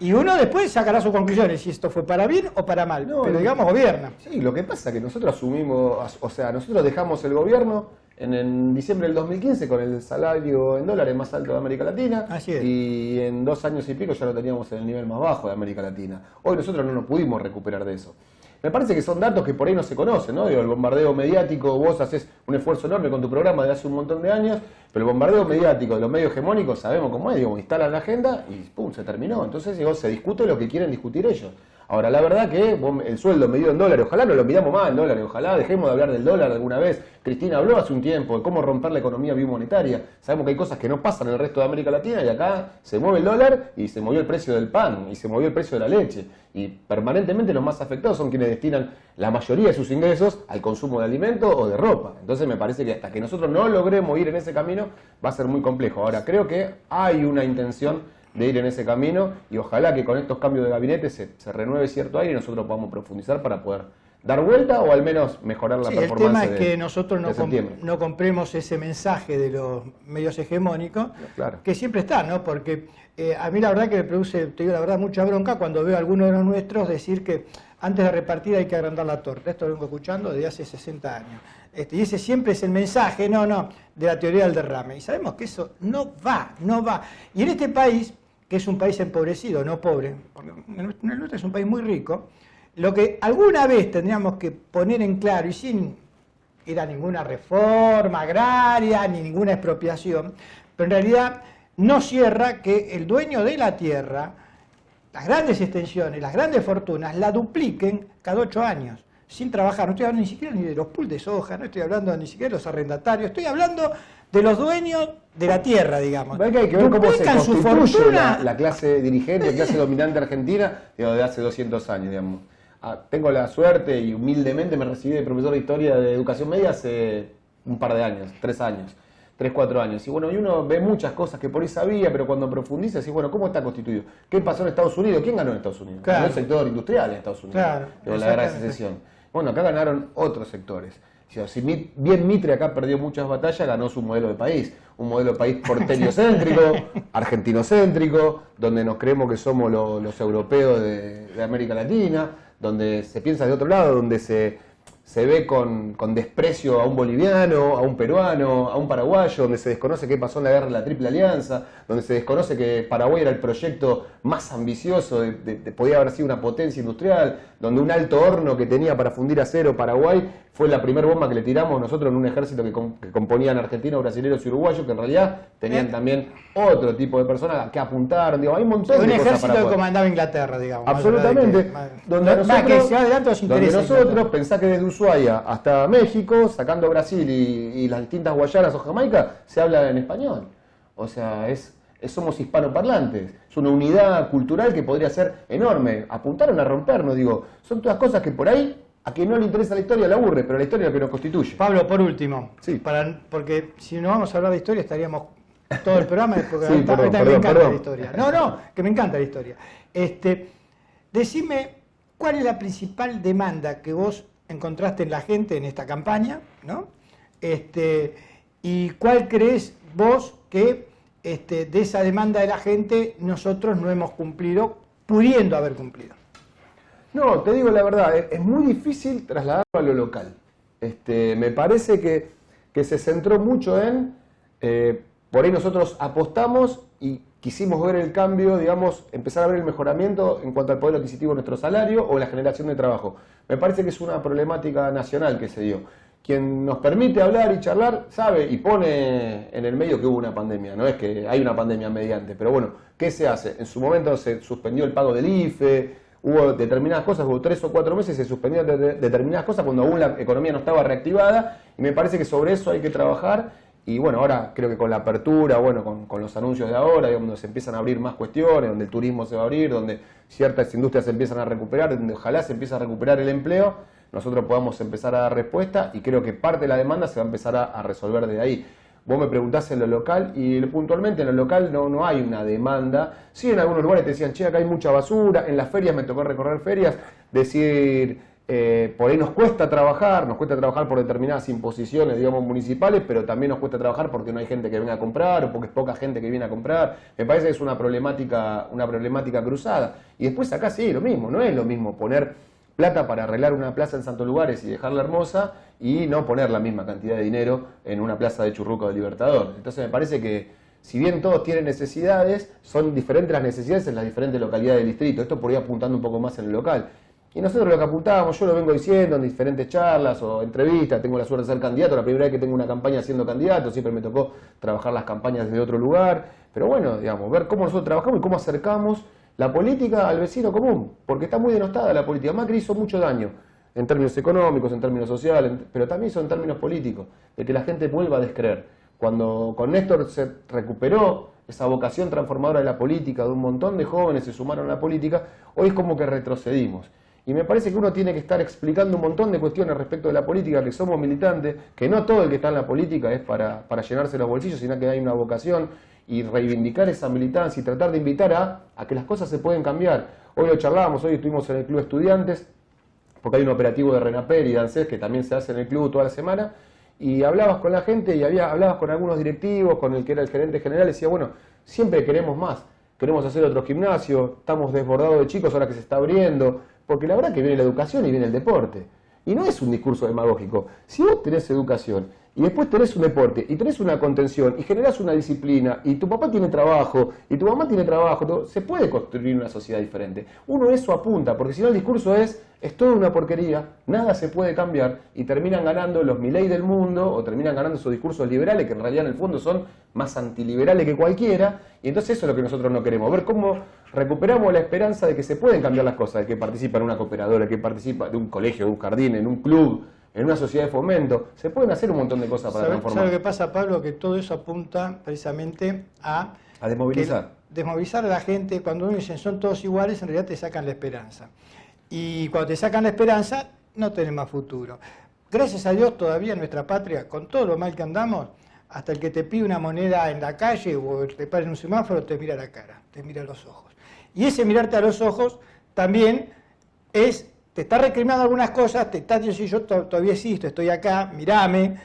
Y uno después sacará sus conclusiones, si esto fue para bien o para mal. Pero digamos, gobierna. Sí, lo que pasa es que nosotros asumimos, o sea, nosotros dejamos el gobierno en diciembre del 2015 con el salario en dólares más alto de América Latina. Así es. Y en 2 años y pico ya lo teníamos en el nivel más bajo de América Latina. Hoy nosotros no nos pudimos recuperar de eso. Me parece que son datos que por ahí no se conocen, ¿no? Digo, el bombardeo mediático, vos haces un esfuerzo enorme con tu programa de hace un montón de años, pero el bombardeo mediático de los medios hegemónicos sabemos cómo es, digo, instalan la agenda y ¡pum!, se terminó. Entonces, digo, se discute lo que quieren discutir ellos. Ahora, la verdad que el sueldo medido en dólares, ojalá no lo midamos más en dólares, ojalá dejemos de hablar del dólar alguna vez. Cristina habló hace un tiempo de cómo romper la economía bimonetaria. Sabemos que hay cosas que no pasan en el resto de América Latina, y acá se mueve el dólar y se movió el precio del pan y se movió el precio de la leche. Y permanentemente los más afectados son quienes destinan la mayoría de sus ingresos al consumo de alimentos o de ropa. Entonces me parece que hasta que nosotros no logremos ir en ese camino va a ser muy complejo. Ahora, creo que hay una intención de ir en ese camino, y ojalá que con estos cambios de gabinete se renueve cierto aire y nosotros podamos profundizar para poder dar vuelta o al menos mejorar la performance. El tema es que nosotros no compremos ese mensaje de los medios hegemónicos, claro, que siempre está, ¿no? Porque a mí la verdad que me produce, te digo la verdad, mucha bronca cuando veo a algunos de los nuestros decir que antes de repartir hay que agrandar la torta. Esto lo vengo escuchando desde hace 60 años. Y ese siempre es el mensaje, de la teoría del derrame. Y sabemos que eso no va. Y en este país, que es un país empobrecido, no pobre, porque el nuestro es un país muy rico, lo que alguna vez tendríamos que poner en claro, y sin ir a ninguna reforma agraria, ni ninguna expropiación, pero en realidad no cierra que el dueño de la tierra, las grandes extensiones, las grandes fortunas, la dupliquen cada 8 años, sin trabajar. No estoy hablando ni siquiera ni de los pools de soja, no estoy hablando ni siquiera de los arrendatarios, estoy hablando de los dueños de la tierra, digamos. Hay que ver cómo se Duplican su constituye fortuna. la clase dirigente, la clase dominante argentina, de hace 200 años, digamos. Tengo la suerte y humildemente me recibí de profesor de historia de educación media hace un par de años, 3 años. 3, 4 años. Y bueno, y uno ve muchas cosas que por ahí sabía, pero cuando profundiza, decís, bueno, ¿cómo está constituido? ¿Qué pasó en Estados Unidos? ¿Quién ganó en Estados Unidos? Claro. Ganó el sector industrial en Estados Unidos. Claro, de la guerra de secesión. Bueno, acá ganaron otros sectores. Si bien Mitre acá perdió muchas batallas, ganó su modelo de país. Un modelo de país porteño-céntrico, argentino-céntrico, donde nos creemos que somos los europeos de América Latina, donde se piensa de otro lado, donde se ve con desprecio a un boliviano, a un peruano, a un paraguayo, donde se desconoce qué pasó en la guerra de la Triple Alianza, donde se desconoce que Paraguay era el proyecto más ambicioso, podía haber sido una potencia industrial, donde un alto horno que tenía para fundir acero Paraguay fue la primera bomba que le tiramos nosotros en un ejército que componían argentinos, brasileños y uruguayos, que en realidad tenían también otro tipo de personas que apuntaron. Digo, hay un montón de cosas ejército para que comandaba Inglaterra, digamos. Absolutamente. Donde nosotros pensá que desde Ushuaia hasta México, sacando Brasil y las distintas Guayanas o Jamaica, se habla en español. O sea, somos hispanoparlantes. Es una unidad cultural que podría ser enorme. Apuntaron a rompernos, digo. Son todas cosas que por ahí, a quien no le interesa la historia, le aburre, pero la historia es lo que nos constituye. Pablo, por último, sí. Porque si no vamos a hablar de historia estaríamos todo el programa, porque sí, me encanta la historia. No, que me encanta la historia. Decime, ¿cuál es la principal demanda que vos encontraste en la gente en esta campaña, ¿no? ¿Y cuál crees vos que de esa demanda de la gente nosotros no hemos cumplido, pudiendo haber cumplido? No, te digo la verdad, es muy difícil trasladarlo a lo local. Me parece que se centró mucho en, por ahí nosotros apostamos y quisimos ver el cambio, digamos, empezar a ver el mejoramiento en cuanto al poder adquisitivo de nuestro salario o la generación de trabajo. Me parece que es una problemática nacional que se dio. Quien nos permite hablar y charlar sabe y pone en el medio que hubo una pandemia, no es que hay una pandemia mediante, pero bueno, ¿qué se hace? En su momento se suspendió el pago del IFE, hubo determinadas cosas, hubo 3 o 4 meses se suspendieron determinadas cosas cuando aún la economía no estaba reactivada y me parece que sobre eso hay que trabajar y bueno, ahora creo que con la apertura, bueno, con los anuncios de ahora, donde se empiezan a abrir más cuestiones, donde el turismo se va a abrir, donde ciertas industrias se empiezan a recuperar, donde ojalá se empiece a recuperar el empleo, nosotros podamos empezar a dar respuesta y creo que parte de la demanda se va a empezar a resolver de ahí. Vos me preguntás en lo local y puntualmente en lo local no hay una demanda. Sí, en algunos lugares te decían, che, acá hay mucha basura. En las ferias me tocó recorrer ferias, decir, por ahí nos cuesta trabajar por determinadas imposiciones, digamos, municipales, pero también nos cuesta trabajar porque no hay gente que venga a comprar o porque es poca gente que viene a comprar. Me parece que es una problemática cruzada. Y después acá sí, lo mismo, no es lo mismo poner plata para arreglar una plaza en Santos Lugares y dejarla hermosa y no poner la misma cantidad de dinero en una plaza de Churruco de Libertador. Entonces me parece que si bien todos tienen necesidades, son diferentes las necesidades en las diferentes localidades del distrito. Esto por ir apuntando un poco más en el local. Y nosotros lo que apuntábamos, yo lo vengo diciendo en diferentes charlas o entrevistas, tengo la suerte de ser candidato, la primera vez que tengo una campaña siendo candidato, siempre me tocó trabajar las campañas desde otro lugar, pero bueno, digamos, ver cómo nosotros trabajamos y cómo acercamos la política al vecino común, porque está muy denostada la política. Macri hizo mucho daño en términos económicos, en términos sociales, pero también hizo en términos políticos, de que la gente vuelva a descreer. Cuando con Néstor se recuperó esa vocación transformadora de la política, de un montón de jóvenes se sumaron a la política, hoy es como que retrocedimos. Y me parece que uno tiene que estar explicando un montón de cuestiones respecto de la política, que somos militantes, que no todo el que está en la política es para llenarse los bolsillos, sino que hay una vocación y reivindicar esa militancia y tratar de invitar a que las cosas se pueden cambiar. Hoy lo charlábamos, hoy estuvimos en el Club Estudiantes, porque hay un operativo de RENAPER y de ANSES que también se hace en el club toda la semana, y hablabas con la gente y hablabas con algunos directivos, con el que era el gerente general, y decía, bueno, siempre queremos más, queremos hacer otro gimnasio, estamos desbordados de chicos ahora que se está abriendo, porque la verdad que viene la educación y viene el deporte. Y no es un discurso demagógico. Si vos tenés educación y después tenés un deporte, y tenés una contención, y generás una disciplina, y tu papá tiene trabajo, y tu mamá tiene trabajo, se puede construir una sociedad diferente. Uno eso apunta, porque si no el discurso es toda una porquería, nada se puede cambiar, y terminan ganando los Milei del mundo, o terminan ganando esos discursos liberales, que en realidad en el fondo son más antiliberales que cualquiera, y entonces eso es lo que nosotros no queremos, ver cómo recuperamos la esperanza de que se pueden cambiar las cosas, de que participa en una cooperadora, de que participa de un colegio, de un jardín, en un club, en una sociedad de fomento, se pueden hacer un montón de cosas para transformar. ¿Sabe lo que pasa, Pablo? Que todo eso apunta precisamente a desmovilizar. Desmovilizar a la gente. Cuando uno dice son todos iguales, en realidad te sacan la esperanza. Y cuando te sacan la esperanza, no tenés más futuro. Gracias a Dios todavía en nuestra patria, con todo lo mal que andamos, hasta el que te pide una moneda en la calle o te para en un semáforo, te mira la cara, te mira a los ojos. Y ese mirarte a los ojos también te está recriminando algunas cosas, te está diciendo yo todavía existo, estoy acá, mirame,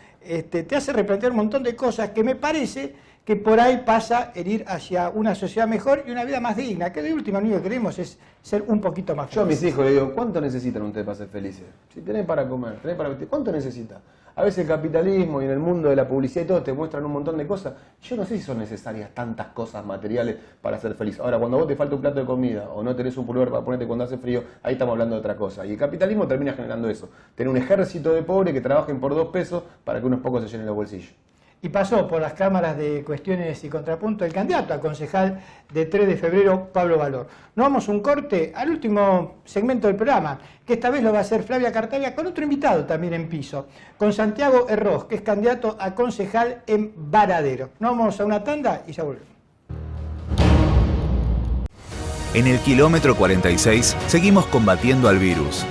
te hace replantear un montón de cosas que me parece que por ahí pasa el ir hacia una sociedad mejor y una vida más digna, que de última lo único que queremos es ser un poquito más felices. Yo a mis hijos les digo, ¿cuánto necesitan ustedes para ser felices? Si tenés para comer, tenés para vestir, ¿cuánto necesitan? A veces el capitalismo y en el mundo de la publicidad y todo te muestran un montón de cosas. Yo no sé si son necesarias tantas cosas materiales para ser feliz. Ahora, cuando vos te falta un plato de comida o no tenés un pullover para ponerte cuando hace frío, ahí estamos hablando de otra cosa. Y el capitalismo termina generando eso. Tener un ejército de pobres que trabajen por 2 pesos para que unos pocos se llenen los bolsillos. Y pasó por las cámaras de cuestiones y contrapunto el candidato a concejal de 3 de febrero, Pablo Valor. Nos vamos un corte al último segmento del programa, que esta vez lo va a hacer Flavia Cartavia con otro invitado también en piso, con Santiago Herroz, que es candidato a concejal en Varadero. Nos vamos a una tanda y ya volvemos. En el kilómetro 46 seguimos combatiendo al virus.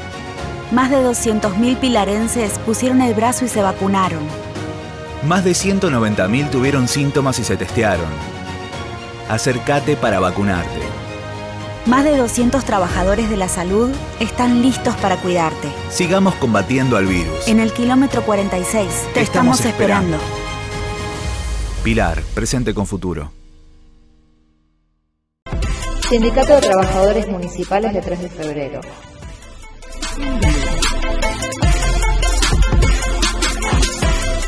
Más de 200.000 pilarenses pusieron el brazo y se vacunaron. Más de 190.000 tuvieron síntomas y se testearon. Acércate para vacunarte. Más de 200 trabajadores de la salud están listos para cuidarte. Sigamos combatiendo al virus. En el kilómetro 46 te estamos esperando. Pilar, presente con futuro. Sindicato de Trabajadores Municipales de 3 de febrero.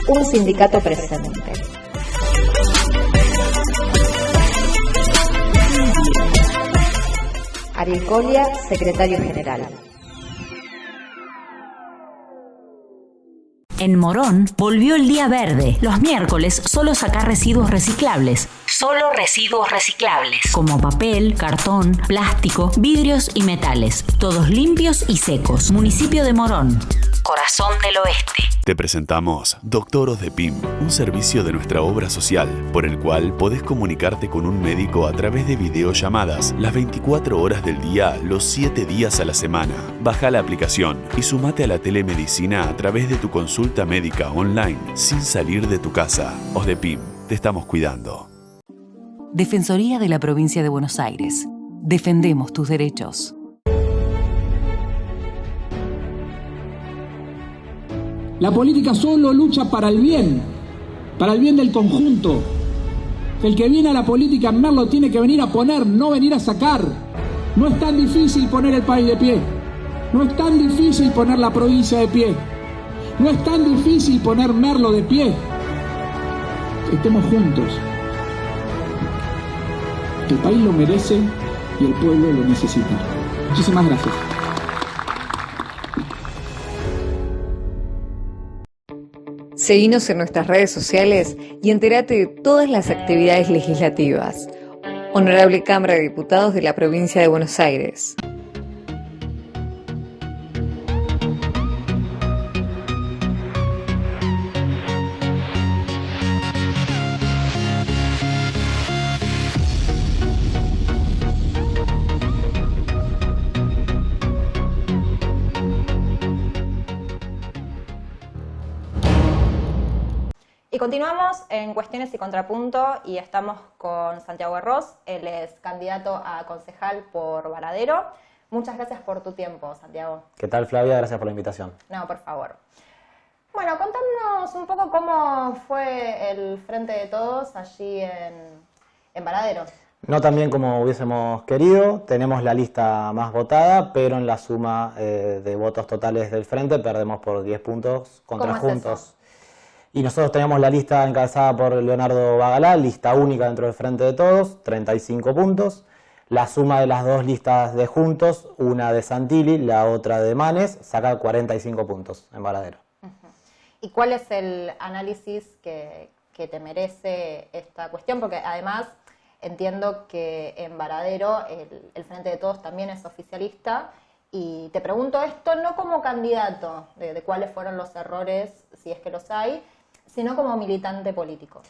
Un sindicato presente. Ariel Colia, secretario general. En Morón volvió el día verde. Los miércoles solo sacar residuos reciclables. Solo residuos reciclables. Como papel, cartón, plástico, vidrios y metales. Todos limpios y secos. Municipio de Morón. Corazón del Oeste. Te presentamos Doctoros de PIM, un servicio de nuestra obra social, por el cual podés comunicarte con un médico a través de videollamadas las 24 horas del día, los 7 días a la semana. Baja la aplicación y sumate a la telemedicina a través de tu consulta médica online, sin salir de tu casa. OSDEPIM, te estamos cuidando. Defensoría de la Provincia de Buenos Aires. Defendemos tus derechos. La política solo lucha para el bien del conjunto. El que viene a la política en Merlo tiene que venir a poner, no venir a sacar. No es tan difícil poner el país de pie. No es tan difícil poner la provincia de pie. No es tan difícil poner Merlo de pie. Estemos juntos. El país lo merece y el pueblo lo necesita. Muchísimas gracias. Seguinos en nuestras redes sociales y entérate de todas las actividades legislativas. Honorable Cámara de Diputados de la Provincia de Buenos Aires. Y continuamos en Cuestiones y Contrapunto y estamos con Santiago Herroz, él es candidato a concejal por Varadero. Muchas gracias por tu tiempo, Santiago. ¿Qué tal, Flavia? Gracias por la invitación. No, por favor. Bueno, contanos un poco cómo fue el Frente de Todos allí en Varadero. No tan bien como hubiésemos querido, tenemos la lista más votada, pero en la suma de votos totales del Frente perdemos por 10 puntos contra Juntos. Y nosotros teníamos la lista encabezada por Leonardo Bagalá, lista única dentro del Frente de Todos, 35 puntos. La suma de las dos listas de Juntos, una de Santilli, la otra de Manes, saca 45 puntos en Varadero. ¿Y cuál es el análisis que te merece esta cuestión? Porque además entiendo que en Varadero el Frente de Todos también es oficialista. Y te pregunto esto no como candidato de cuáles fueron los errores, si es que los hay, sino como militante político.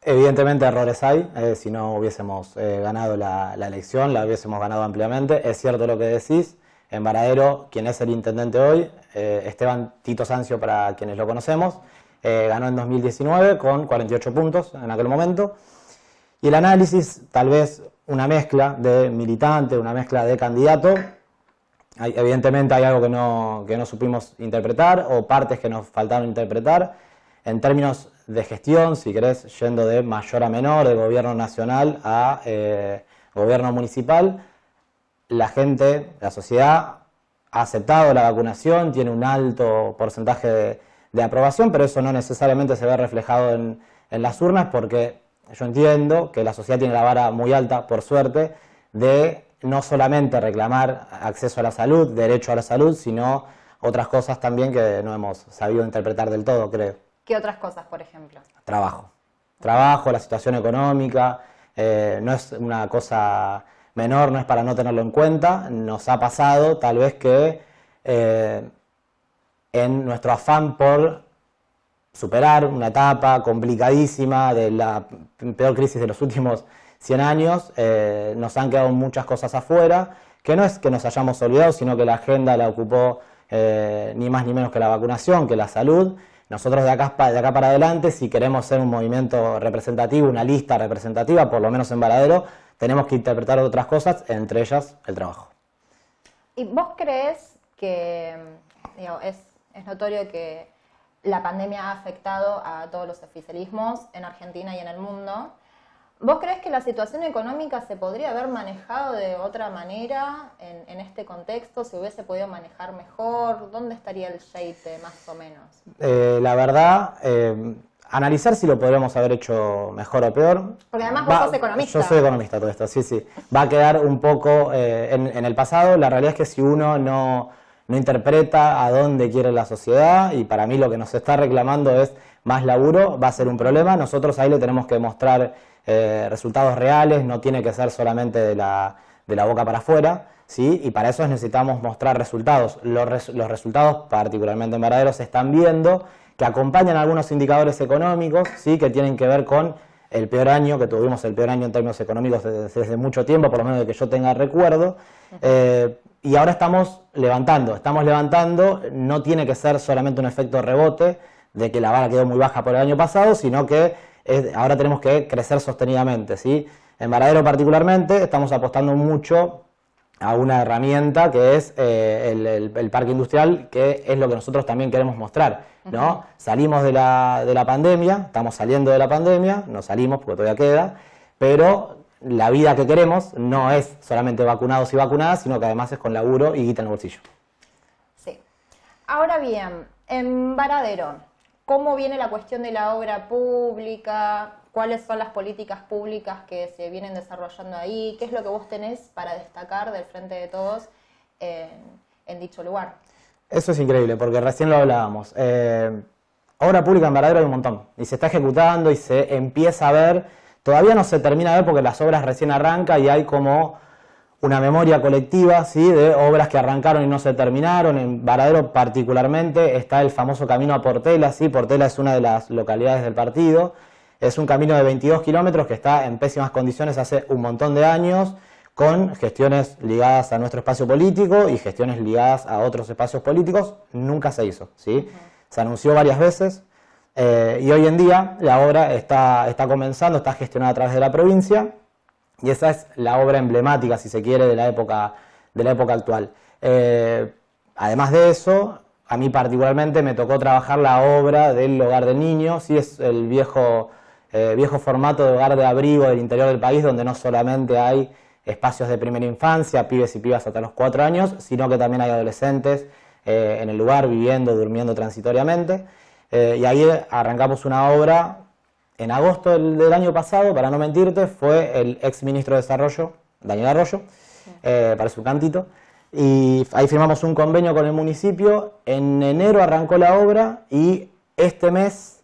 Evidentemente errores hay, si no hubiésemos ganado la elección, la hubiésemos ganado ampliamente. Es cierto lo que decís, en Varadero, quien es el intendente hoy, Esteban Tito Sancio, para quienes lo conocemos, ganó en 2019 con 48 puntos en aquel momento. Y el análisis, tal vez una mezcla de militante, una mezcla de candidato. Evidentemente hay algo que no supimos interpretar o partes que nos faltaron interpretar. En términos de gestión, si querés, yendo de mayor a menor, de gobierno nacional a gobierno municipal, la gente, la sociedad ha aceptado la vacunación, tiene un alto porcentaje de aprobación, pero eso no necesariamente se ve reflejado en las urnas, porque yo entiendo que la sociedad tiene la vara muy alta, por suerte, de no solamente reclamar acceso a la salud, derecho a la salud, sino otras cosas también que no hemos sabido interpretar del todo, creo. ¿Qué otras cosas, por ejemplo? Trabajo, la situación económica, no es una cosa menor, no es para no tenerlo en cuenta. Nos ha pasado tal vez que en nuestro afán por superar una etapa complicadísima de la peor crisis de los últimos 100 años, nos han quedado muchas cosas afuera, que no es que nos hayamos olvidado, sino que la agenda la ocupó ni más ni menos que la vacunación, que la salud. Nosotros de acá para adelante, si queremos ser un movimiento representativo, una lista representativa, por lo menos en Varadero, tenemos que interpretar otras cosas, entre ellas el trabajo. ¿Y vos crees que es notorio que la pandemia ha afectado a todos los oficialismos en Argentina y en el mundo? ¿Vos crees que la situación económica se podría haber manejado de otra manera en este contexto? ¿Se hubiese podido manejar mejor? ¿Dónde estaría el shape más o menos? La verdad, analizar si lo podríamos haber hecho mejor o peor. Porque además vos sos economista. Yo soy economista, todo esto, sí. Va a quedar un poco en el pasado. La realidad es que si uno no interpreta a dónde quiere la sociedad, y para mí lo que nos está reclamando es más laburo, va a ser un problema. Nosotros ahí le tenemos que mostrar resultados reales, no tiene que ser solamente de la boca para afuera, ¿sí? Y para eso necesitamos mostrar resultados. Los resultados, particularmente en Varadero, se están viendo, que acompañan algunos indicadores económicos, ¿sí? Que tienen que ver con el peor año, que tuvimos el peor año en términos económicos desde mucho tiempo, por lo menos de que yo tenga recuerdo, y ahora estamos levantando, no tiene que ser solamente un efecto rebote de que la vara quedó muy baja por el año pasado, sino que ahora tenemos que crecer sostenidamente, ¿sí? En Varadero particularmente estamos apostando mucho a una herramienta que es el parque industrial, que es lo que nosotros también queremos mostrar, ¿no? Salimos de la pandemia, estamos saliendo de la pandemia, no salimos porque todavía queda, pero la vida que queremos no es solamente vacunados y vacunadas, sino que además es con laburo y guita en el bolsillo. Sí. Ahora bien, en Varadero, ¿cómo viene la cuestión de la obra pública? ¿Cuáles son las políticas públicas que se vienen desarrollando ahí? ¿Qué es lo que vos tenés para destacar del Frente de Todos en dicho lugar? Eso es increíble, porque recién lo hablábamos. Obra pública en Varadero hay un montón, y se está ejecutando y se empieza a ver. Todavía no se termina de ver porque las obras recién arrancan y hay como una memoria colectiva, ¿sí? De obras que arrancaron y no se terminaron. En Varadero particularmente está el famoso camino a Portela, ¿sí? Portela es una de las localidades del partido. Es un camino de 22 kilómetros que está en pésimas condiciones hace un montón de años, con gestiones ligadas a nuestro espacio político y gestiones ligadas a otros espacios políticos. Nunca se hizo, ¿sí? Se anunció varias veces y hoy en día la obra está comenzando, está gestionada a través de la provincia. Y esa es la obra emblemática, si se quiere, de la época actual. Además de eso, a mí particularmente me tocó trabajar la obra del Hogar del Niño, sí, es el viejo formato de hogar de abrigo del interior del país, donde no solamente hay espacios de primera infancia, pibes y pibas hasta los 4 años, sino que también hay adolescentes en el lugar, viviendo, durmiendo transitoriamente. y ahí arrancamos una obra en agosto del año pasado, para no mentirte, fue el ex ministro de Desarrollo, Daniel Arroyo, parece un cantito, y ahí firmamos un convenio con el municipio, en enero arrancó la obra y este mes,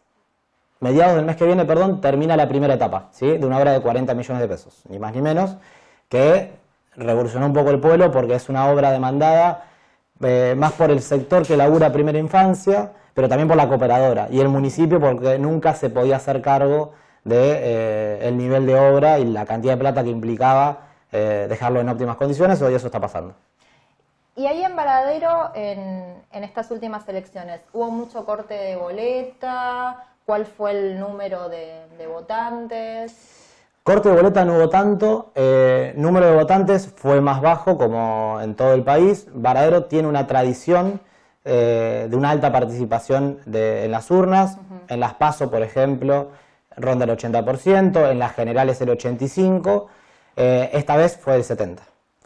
mediados del mes que viene, perdón, termina la primera etapa, ¿sí? De una obra de 40 millones de pesos, ni más ni menos, que revolucionó un poco el pueblo porque es una obra demandada más por el sector que labura primera infancia, pero también por la cooperadora y el municipio porque nunca se podía hacer cargo de el nivel de obra y la cantidad de plata que implicaba dejarlo en óptimas condiciones. Hoy eso está pasando. Y ahí en Varadero, en estas últimas elecciones, ¿hubo mucho corte de boleta? ¿Cuál fue el número de votantes? Corte de boleta no hubo tanto, número de votantes fue más bajo como en todo el país. Varadero tiene una tradición de una alta participación en las urnas, en las PASO, por ejemplo, ronda el 80%, en las generales el 85%, esta vez fue el 70%.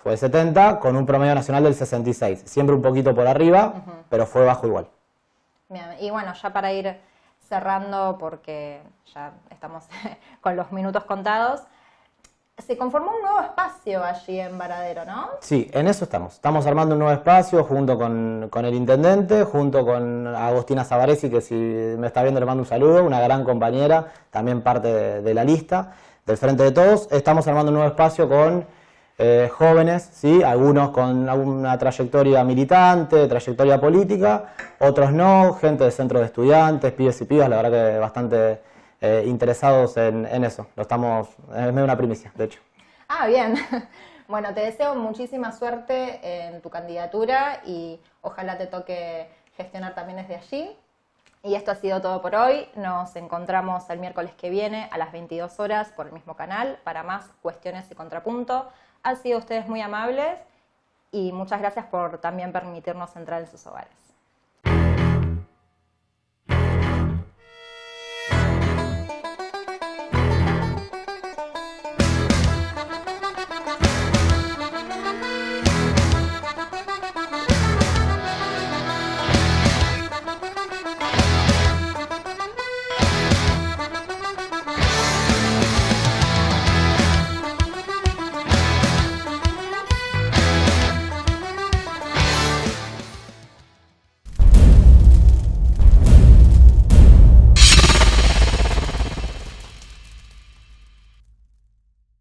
Fue el 70% con un promedio nacional del 66%, siempre un poquito por arriba, pero fue bajo igual. Bien, y bueno, ya para ir cerrando, porque ya estamos con los minutos contados, se conformó un nuevo espacio allí en Varadero, ¿no? Sí, en eso estamos. Estamos armando un nuevo espacio junto con el intendente, junto con Agostina Zavaresi, que si me está viendo le mando un saludo, una gran compañera, también parte de la lista del Frente de Todos. Estamos armando un nuevo espacio con jóvenes, ¿sí? Algunos con alguna trayectoria militante, trayectoria política, otros no, gente de centros de estudiantes, pibes y pibas, la verdad que bastante interesados en eso. Es medio una primicia, de hecho. Ah, bien. Bueno, te deseo muchísima suerte en tu candidatura y ojalá te toque gestionar también desde allí. Y esto ha sido todo por hoy. Nos encontramos el miércoles que viene a las 22 horas por el mismo canal para más cuestiones y contrapunto. Han sido ustedes muy amables y muchas gracias por también permitirnos entrar en sus hogares.